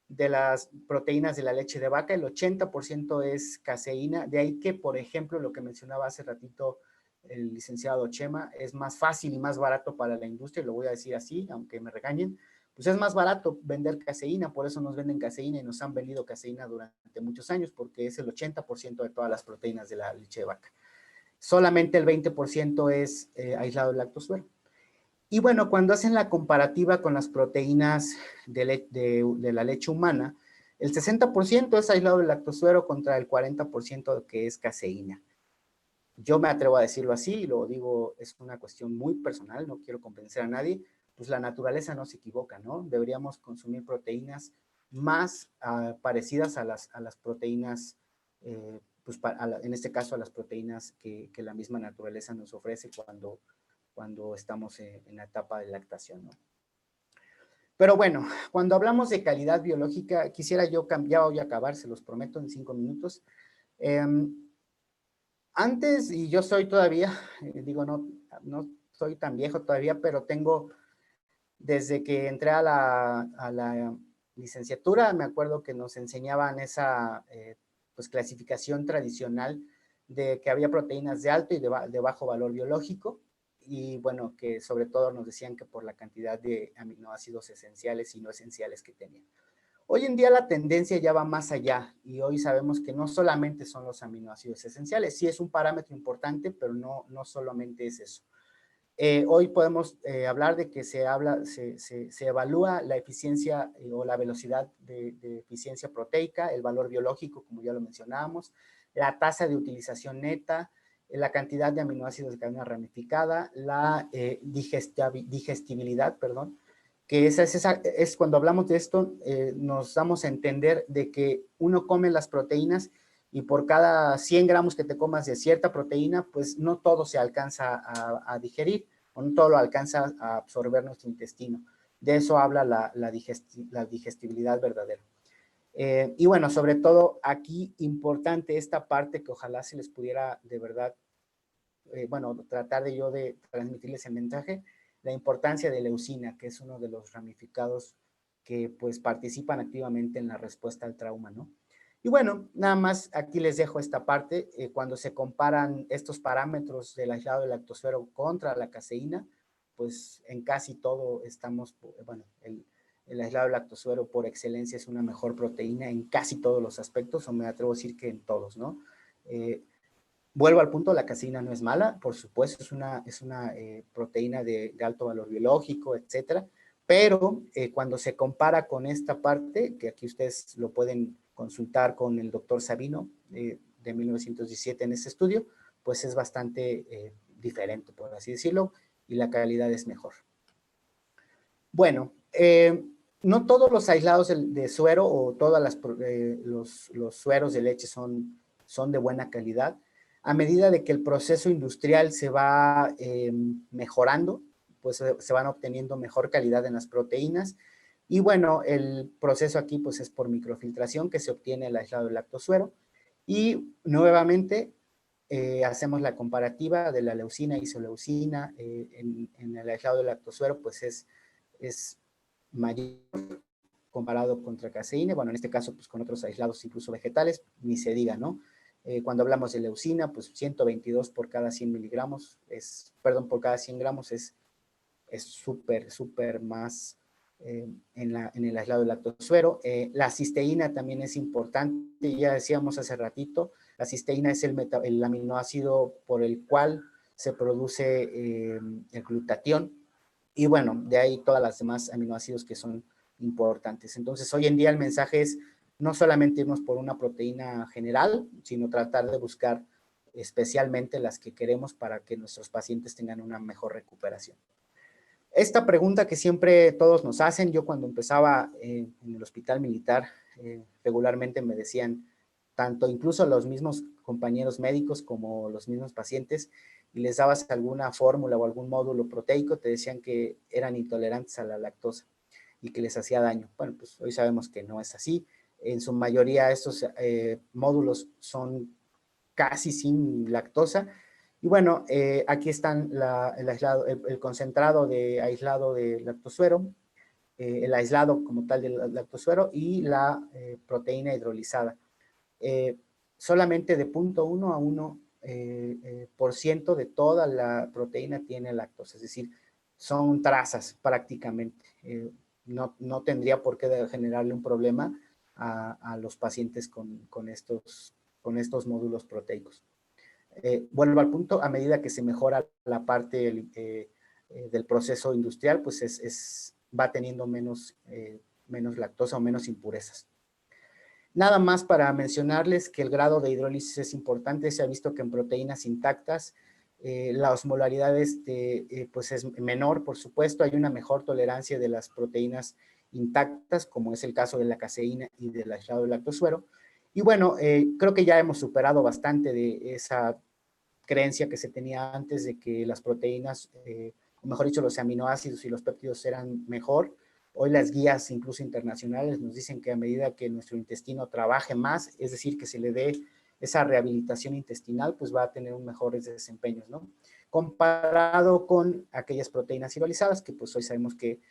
de las proteínas de la leche de vaca. El 80% es caseína. De ahí que, por ejemplo, lo que mencionaba hace ratito el licenciado Chema, es más fácil y más barato para la industria, lo voy a decir así, aunque me regañen, pues es más barato vender caseína, por eso nos venden caseína y nos han vendido caseína durante muchos años, porque es el 80% de todas las proteínas de la leche de vaca. Solamente el 20% es aislado de lactosuero. Y bueno, cuando hacen la comparativa con las proteínas de la leche humana, el 60% es aislado de lactosuero contra el 40% que es caseína. Yo me atrevo a decirlo así, y lo digo, es una cuestión muy personal, no quiero convencer a nadie, pues la naturaleza no se equivoca, ¿no? Deberíamos consumir proteínas más parecidas a las proteínas, pues en este caso a las proteínas que la misma naturaleza nos ofrece cuando estamos en la etapa de lactación, ¿no? Pero bueno, cuando hablamos de calidad biológica, quisiera yo cambiar, voy a acabar, se los prometo en 5 minutos. Antes, y yo soy todavía, digo, no soy tan viejo todavía, pero tengo, desde que entré a la licenciatura, me acuerdo que nos enseñaban esa pues, clasificación tradicional de que había proteínas de alto y de bajo valor biológico, y bueno, que sobre todo nos decían que por la cantidad de aminoácidos esenciales y no esenciales que tenían. Hoy en día la tendencia ya va más allá y hoy sabemos que no solamente son los aminoácidos esenciales, sí es un parámetro importante, pero no solamente es eso. Hoy podemos hablar de que se evalúa la eficiencia o la velocidad de eficiencia proteica, el valor biológico, como ya lo mencionábamos, la tasa de utilización neta, la cantidad de aminoácidos de cadena ramificada, la digestibilidad, perdón, que es cuando hablamos de esto, nos damos a entender de que uno come las proteínas y por cada 100 gramos que te comas de cierta proteína, pues no todo se alcanza a digerir, o no todo lo alcanza a absorber nuestro intestino. De eso habla la digestibilidad verdadera. Y bueno, sobre todo aquí importante esta parte que ojalá se les pudiera de verdad, bueno, tratar de transmitirles el mensaje, la importancia de leucina, que es uno de los ramificados que pues participan activamente en la respuesta al trauma, ¿no? Y bueno, nada más aquí les dejo esta parte, cuando se comparan estos parámetros del aislado de lactosuero contra la caseína, pues en casi todo estamos, bueno, el aislado de lactosuero por excelencia es una mejor proteína en casi todos los aspectos, o me atrevo a decir que en todos, ¿no? Vuelvo al punto, la caseína no es mala, por supuesto, es una proteína de alto valor biológico, etcétera, pero cuando se compara con esta parte, que aquí ustedes lo pueden consultar con el doctor Sabino de 1917 en este estudio, pues es bastante diferente, por así decirlo, y la calidad es mejor. Bueno, no todos los aislados de suero o todos los sueros de leche son de buena calidad. A medida de que el proceso industrial se va mejorando, pues se van obteniendo mejor calidad en las proteínas. Y bueno, el proceso aquí pues es por microfiltración que se obtiene el aislado de lactosuero. Y nuevamente hacemos la comparativa de la leucina y isoleucina en el aislado de lactosuero, pues es mayor comparado contra caseína, bueno, en este caso, pues con otros aislados, incluso vegetales, ni se diga, ¿no? Cuando hablamos de leucina, pues 122 por cada 100 miligramos, por cada 100 gramos es súper más en el aislado de lactosuero. La cisteína también es importante, ya decíamos hace ratito, la cisteína es el aminoácido por el cual se produce el glutatión, y bueno, de ahí todas las demás aminoácidos que son importantes. Entonces, hoy en día el mensaje es no solamente irnos por una proteína general, sino tratar de buscar especialmente las que queremos para que nuestros pacientes tengan una mejor recuperación. Esta pregunta que siempre todos nos hacen, yo cuando empezaba en el hospital militar, regularmente me decían, tanto incluso los mismos compañeros médicos como los mismos pacientes, y les dabas alguna fórmula o algún módulo proteico, te decían que eran intolerantes a la lactosa y que les hacía daño. Bueno, pues hoy sabemos que no es así. En su mayoría estos módulos son casi sin lactosa. Y bueno, aquí están el concentrado de aislado de lactosuero, el aislado como tal del lactosuero y la proteína hidrolizada. Solamente de 0.1 a 1% de toda la proteína tiene lactosa, es decir, son trazas prácticamente. No tendría por qué generarle un problema a los pacientes con estos módulos proteicos. Vuelvo al punto, a medida que se mejora la parte del proceso industrial, pues va teniendo menos lactosa o menos impurezas. Nada más para mencionarles que el grado de hidrólisis es importante. Se ha visto que en proteínas intactas la osmolaridades pues es menor, por supuesto. Hay una mejor tolerancia de las proteínas intactas, como es el caso de la caseína y del aislado de lactosuero. Y bueno, creo que ya hemos superado bastante de esa creencia que se tenía antes de que las proteínas, o mejor dicho, los aminoácidos y los péptidos eran mejor. Hoy las guías, incluso internacionales, nos dicen que a medida que nuestro intestino trabaje más, es decir, que se le dé esa rehabilitación intestinal, pues va a tener un mejores desempeños, ¿no? Comparado con aquellas proteínas hidrolizadas, que pues hoy sabemos que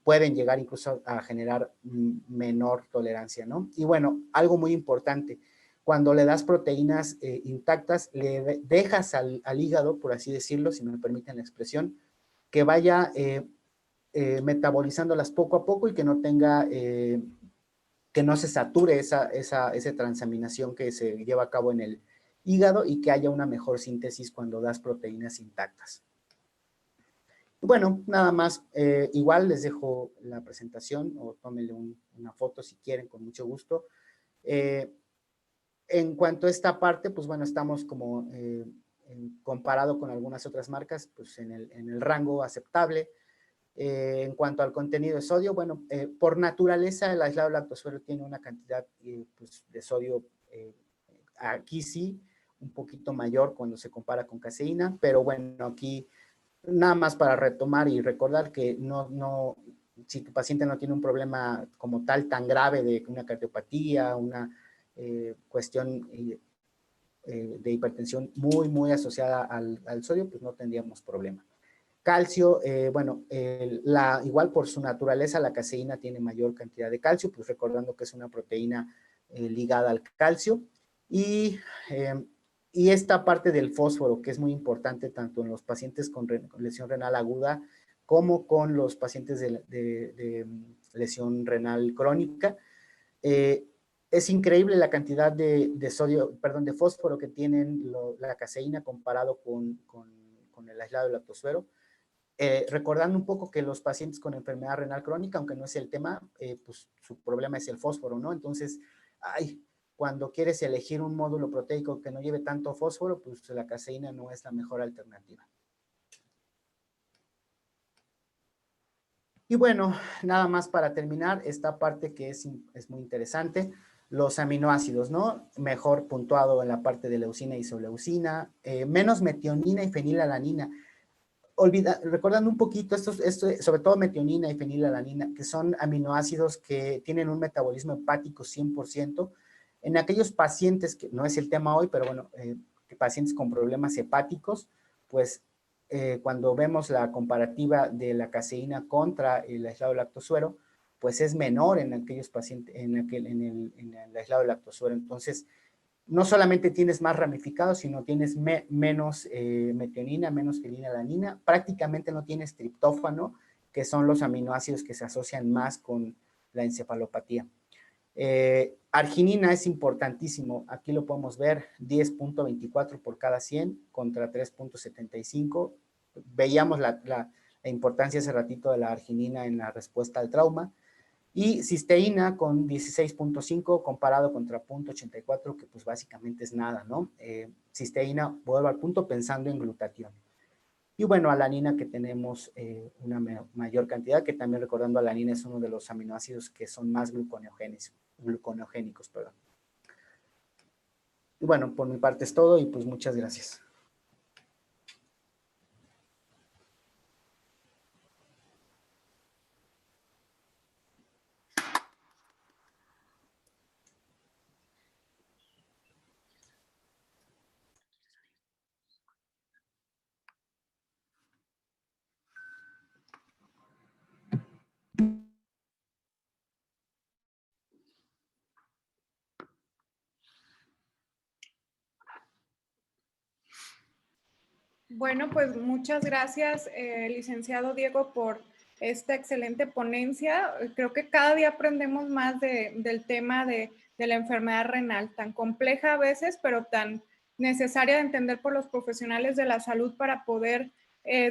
pueden llegar incluso a generar menor tolerancia, ¿no? Y bueno, algo muy importante, cuando le das proteínas intactas, le dejas al hígado, por así decirlo, si me permiten la expresión, que vaya metabolizándolas poco a poco y que no tenga, que no se sature esa transaminación que se lleva a cabo en el hígado y que haya una mejor síntesis cuando das proteínas intactas. Bueno, nada más, igual les dejo la presentación o tómenle una foto si quieren, con mucho gusto. En cuanto a esta parte, pues bueno, estamos como comparado con algunas otras marcas, pues en el rango aceptable. En cuanto al contenido de sodio, bueno, por naturaleza el aislado lactosuero tiene una cantidad pues, de sodio aquí sí, un poquito mayor cuando se compara con caseína, pero bueno, aquí nada más para retomar y recordar que si tu paciente no tiene un problema como tal tan grave de una cardiopatía, una cuestión de hipertensión muy asociada al sodio, pues no tendríamos problema. Calcio, bueno, igual por su naturaleza la caseína tiene mayor cantidad de calcio, pues recordando que es una proteína ligada al calcio. Y esta parte del fósforo, que es muy importante tanto en los pacientes con lesión renal aguda como con los pacientes de lesión renal crónica. Es increíble la cantidad de fósforo que tienen la caseína comparado con el aislado de lactosuero. Recordando un poco que los pacientes con enfermedad renal crónica, aunque no es el tema, pues su problema es el fósforo, ¿no? Entonces, cuando quieres elegir un módulo proteico que no lleve tanto fósforo, pues la caseína no es la mejor alternativa. Y bueno, nada más para terminar, esta parte que es muy interesante, los aminoácidos, ¿no? Mejor puntuado en la parte de leucina y isoleucina, menos metionina y fenilalanina. Recordando un poquito, sobre todo metionina y fenilalanina, que son aminoácidos que tienen un metabolismo hepático 100%, en aquellos pacientes, que no es el tema hoy, pero bueno, pacientes con problemas hepáticos, pues cuando vemos la comparativa de la caseína contra el aislado lactosuero, pues es menor en aquellos pacientes, en el aislado de lactosuero. Entonces, no solamente tienes más ramificados, sino tienes menos metionina, menos fenilalanina, prácticamente no tienes triptófano, que son los aminoácidos que se asocian más con la encefalopatía. Arginina es importantísimo, aquí lo podemos ver, 10.24 por cada 100 contra 3.75. Veíamos la importancia hace ratito de la arginina en la respuesta al trauma. Y cisteína con 16.5 comparado contra 0.84, que pues básicamente es nada, ¿no? Cisteína, vuelvo al punto, pensando en glutatión. Y bueno, alanina, que tenemos una mayor cantidad, que también recordando, alanina es uno de los aminoácidos que son más gluconeogénicos, perdón. Y bueno, por mi parte es todo y pues muchas gracias. Bueno, pues muchas gracias, licenciado Diego, por esta excelente ponencia. Creo que cada día aprendemos más del tema de la enfermedad renal, tan compleja a veces, pero tan necesaria de entender por los profesionales de la salud para poder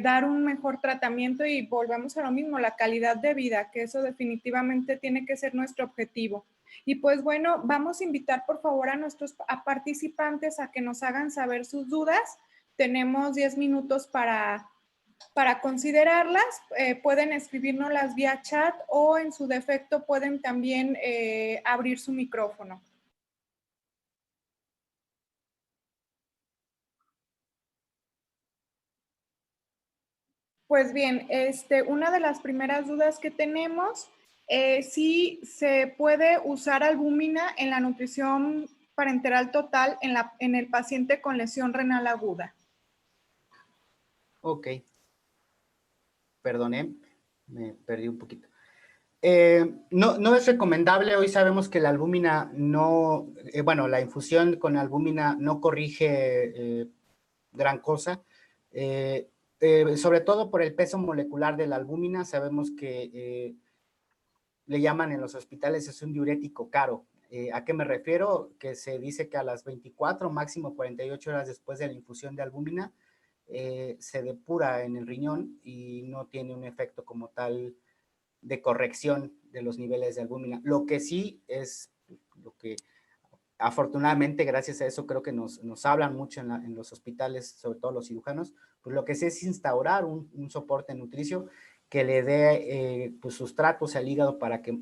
dar un mejor tratamiento, y volvemos a lo mismo, la calidad de vida, que eso definitivamente tiene que ser nuestro objetivo. Y pues bueno, vamos a invitar por favor a nuestros participantes a que nos hagan saber sus dudas. Tenemos 10 minutos para considerarlas. Pueden escribirnoslas vía chat o en su defecto pueden también abrir su micrófono. Pues bien, una de las primeras dudas que tenemos es si se puede usar albúmina en la nutrición parenteral total en el paciente con lesión renal aguda. Ok. Perdone, me perdí un poquito. No es recomendable. Hoy sabemos que la albúmina no, bueno, la infusión con albúmina no corrige gran cosa. Sobre todo por el peso molecular de la albúmina, sabemos que le llaman en los hospitales, es un diurético caro. ¿A qué me refiero? Que se dice que a las 24, máximo 48 horas después de la infusión de albúmina, se depura en el riñón y no tiene un efecto como tal de corrección de los niveles de albúmina. Lo que sí es, lo que afortunadamente gracias a eso creo que nos hablan mucho en los hospitales, sobre todo los cirujanos, pues lo que sí es instaurar un soporte nutricio que le dé pues sustratos al hígado para que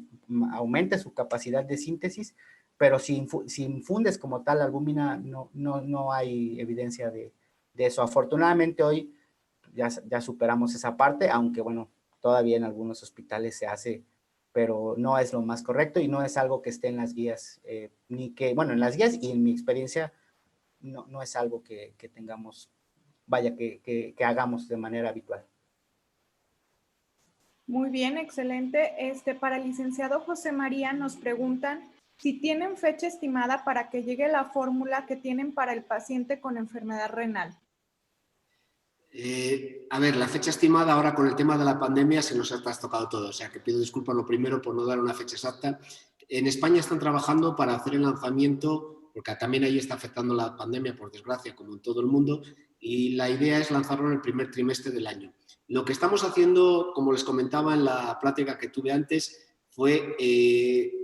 aumente su capacidad de síntesis, pero si infundes como tal albúmina, no hay evidencia de eso. Afortunadamente hoy ya superamos esa parte, aunque bueno, todavía en algunos hospitales se hace, pero no es lo más correcto y no es algo que esté en las guías, ni que, bueno, en las guías y en mi experiencia no es algo que tengamos, vaya, que hagamos de manera habitual. Muy bien, excelente. Para el licenciado José María nos preguntan si tienen fecha estimada para que llegue la fórmula que tienen para el paciente con enfermedad renal. A ver, la fecha estimada ahora con el tema de la pandemia se nos ha trastocado todo, o sea que pido disculpas lo primero por no dar una fecha exacta. En España están trabajando para hacer el lanzamiento, porque también ahí está afectando la pandemia, por desgracia, como en todo el mundo, y la idea es lanzarlo en el primer trimestre del año. Lo que estamos haciendo, como les comentaba en la plática que tuve antes, fue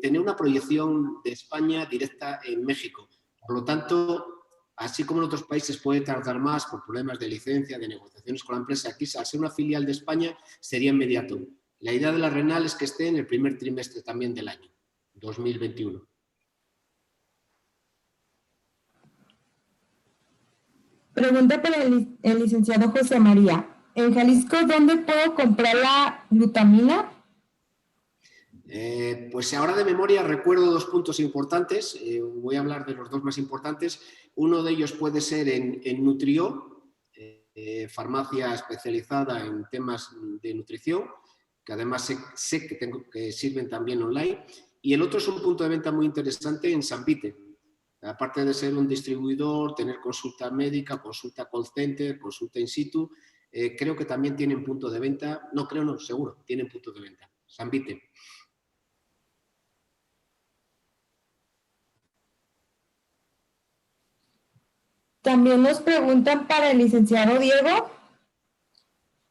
tener una proyección de España directa en México. Por lo tanto, así como en otros países puede tardar más por problemas de licencia, de negociaciones con la empresa, aquí al ser una filial de España sería inmediato. La idea de la renal es que esté en el primer trimestre también del año, 2021. Pregunta para el licenciado José María. En Jalisco, ¿dónde puedo comprar la glutamina? Pues ahora de memoria recuerdo dos puntos importantes. Voy a hablar de los dos más importantes. Uno de ellos puede ser en Nutrio, farmacia especializada en temas de nutrición, que además sé que sirven también online. Y el otro es un punto de venta muy interesante en San Vite. Aparte de ser un distribuidor, tener consulta médica, consulta call center, consulta in situ, creo que también tienen punto de venta. No, creo no, seguro, tienen punto de venta. San Vite. También nos preguntan para el licenciado Diego,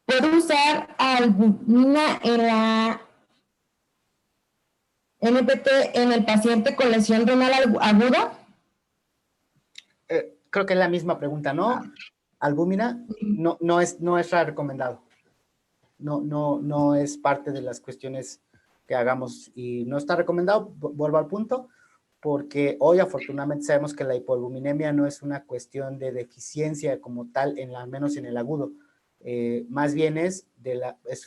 ¿puedo usar albumina en la NPT en el paciente con lesión renal aguda? Creo que es la misma pregunta, ¿no? Albúmina no es recomendado. No es parte de las cuestiones que hagamos y no está recomendado, vuelvo al punto, porque hoy afortunadamente sabemos que la hipoalbuminemia no es una cuestión de deficiencia como tal, al menos en el agudo. Más bien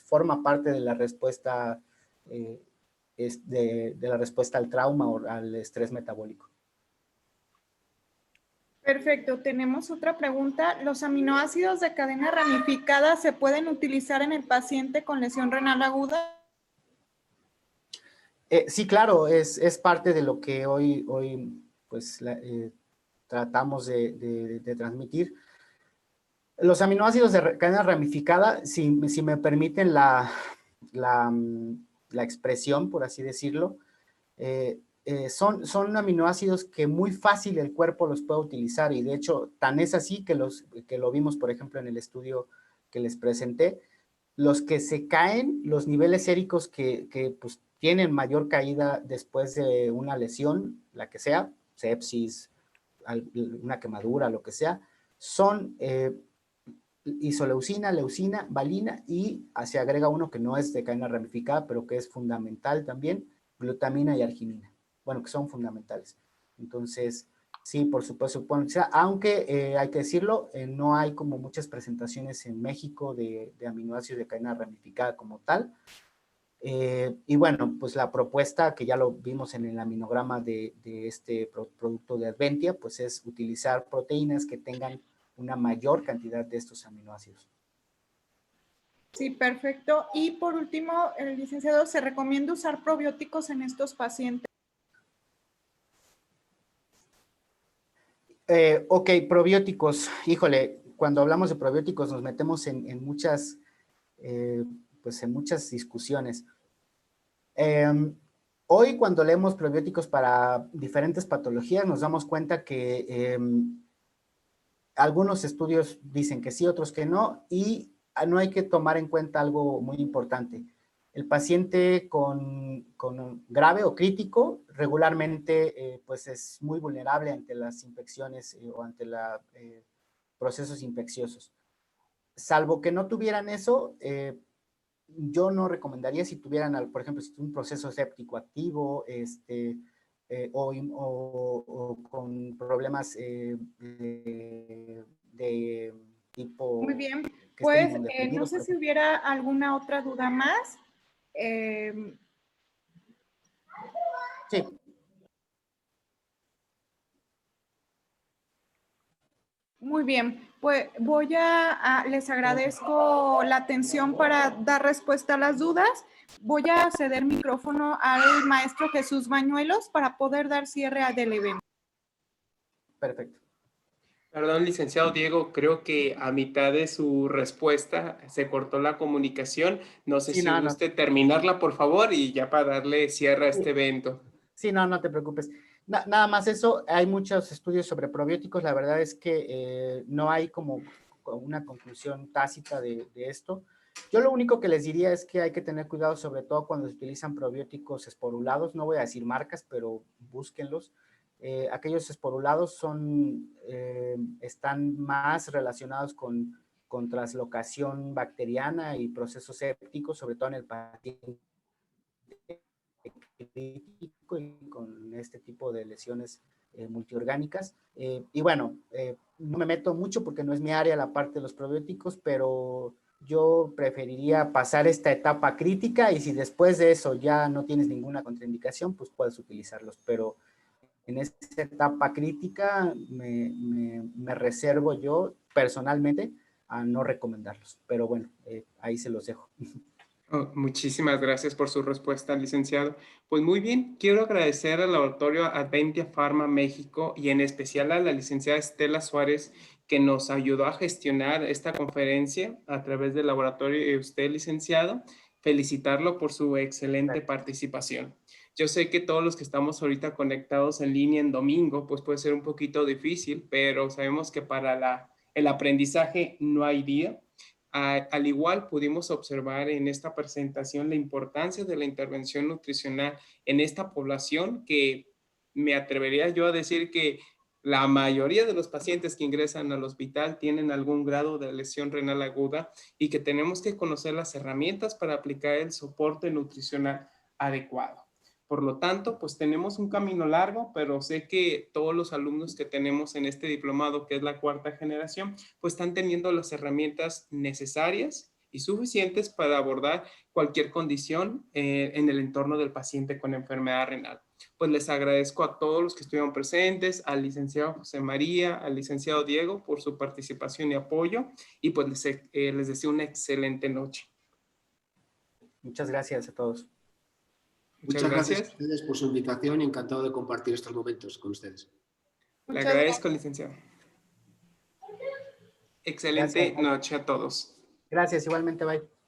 forma parte de la respuesta, de la respuesta al trauma o al estrés metabólico. Perfecto, tenemos otra pregunta. ¿Los aminoácidos de cadena ramificada se pueden utilizar en el paciente con lesión renal aguda? Sí, claro, es parte de lo que hoy pues, tratamos de transmitir. Los aminoácidos de cadena ramificada, si me permiten la expresión, por así decirlo, son aminoácidos que muy fácil el cuerpo los puede utilizar y de hecho tan es así que lo vimos, por ejemplo, en el estudio que les presenté. Los que se caen, los niveles séricos que pues, tienen mayor caída después de una lesión, la que sea, sepsis, una quemadura, lo que sea, son isoleucina, leucina, valina y se agrega uno que no es de cadena ramificada, pero que es fundamental también, glutamina y arginina. Bueno, que son fundamentales. Entonces, sí, por supuesto, aunque hay que decirlo, no hay como muchas presentaciones en México de aminoácidos de cadena ramificada como tal. Y bueno, pues la propuesta que ya lo vimos en el aminograma de este producto de Adventia, pues es utilizar proteínas que tengan una mayor cantidad de estos aminoácidos. Sí, perfecto. Y por último, el licenciado, ¿se recomienda usar probióticos en estos pacientes? Ok, probióticos. Híjole, cuando hablamos de probióticos nos metemos en muchas, pues en muchas discusiones. Hoy cuando leemos probióticos para diferentes patologías nos damos cuenta que algunos estudios dicen que sí, otros que no, y no hay que tomar en cuenta algo muy importante. El paciente con grave o crítico regularmente pues es muy vulnerable ante las infecciones o ante procesos infecciosos. Salvo que no tuvieran eso, yo no recomendaría si tuvieran, por ejemplo, si un proceso séptico activo, o con problemas de tipo... Muy bien, pues no sé si ejemplo. hubiera alguna otra duda más. Sí. Muy bien, pues les agradezco la atención para dar respuesta a las dudas. Voy a ceder micrófono al maestro Jesús Bañuelos para poder dar cierre del evento. Perfecto. Perdón, licenciado Diego, creo que a mitad de su respuesta se cortó la comunicación. No sé si guste terminarla, por favor, y ya para darle cierre a este evento. Sí, no te preocupes. Nada más eso, hay muchos estudios sobre probióticos, la verdad es que no hay como una conclusión tácita de esto. Yo lo único que les diría es que hay que tener cuidado, sobre todo cuando se utilizan probióticos esporulados, no voy a decir marcas, pero búsquenlos. Aquellos esporulados están más relacionados con translocación bacteriana y procesos sépticos, sobre todo en el paciente crítico y con este tipo de lesiones multiorgánicas. Y bueno, no me meto mucho porque no es mi área la parte de los probióticos, pero yo preferiría pasar esta etapa crítica y si después de eso ya no tienes ninguna contraindicación, pues puedes utilizarlos. Pero en esta etapa crítica me reservo yo personalmente a no recomendarlos. Pero bueno, ahí se los dejo. Oh, muchísimas gracias por su respuesta, licenciado. Pues muy bien, quiero agradecer al laboratorio Adventia Pharma México y en especial a la licenciada Estela Suárez que nos ayudó a gestionar esta conferencia a través del laboratorio y usted, licenciado, felicitarlo por su excelente participación. Yo sé que todos los que estamos ahorita conectados en línea en domingo, pues puede ser un poquito difícil, pero sabemos que para el aprendizaje no hay día. Al igual, pudimos observar en esta presentación la importancia de la intervención nutricional en esta población que me atrevería yo a decir que la mayoría de los pacientes que ingresan al hospital tienen algún grado de lesión renal aguda y que tenemos que conocer las herramientas para aplicar el soporte nutricional adecuado. Por lo tanto, pues tenemos un camino largo, pero sé que todos los alumnos que tenemos en este diplomado, que es la 4ª generación, pues están teniendo las herramientas necesarias y suficientes para abordar cualquier condición en el entorno del paciente con enfermedad renal. Pues les agradezco a todos los que estuvieron presentes, al licenciado José María, al licenciado Diego por su participación y apoyo y pues les deseo una excelente noche. Muchas gracias a todos. Muchas gracias a ustedes por su invitación y encantado de compartir estos momentos con ustedes. Le agradezco, licenciado. Excelente noche a todos. Gracias, igualmente, bye.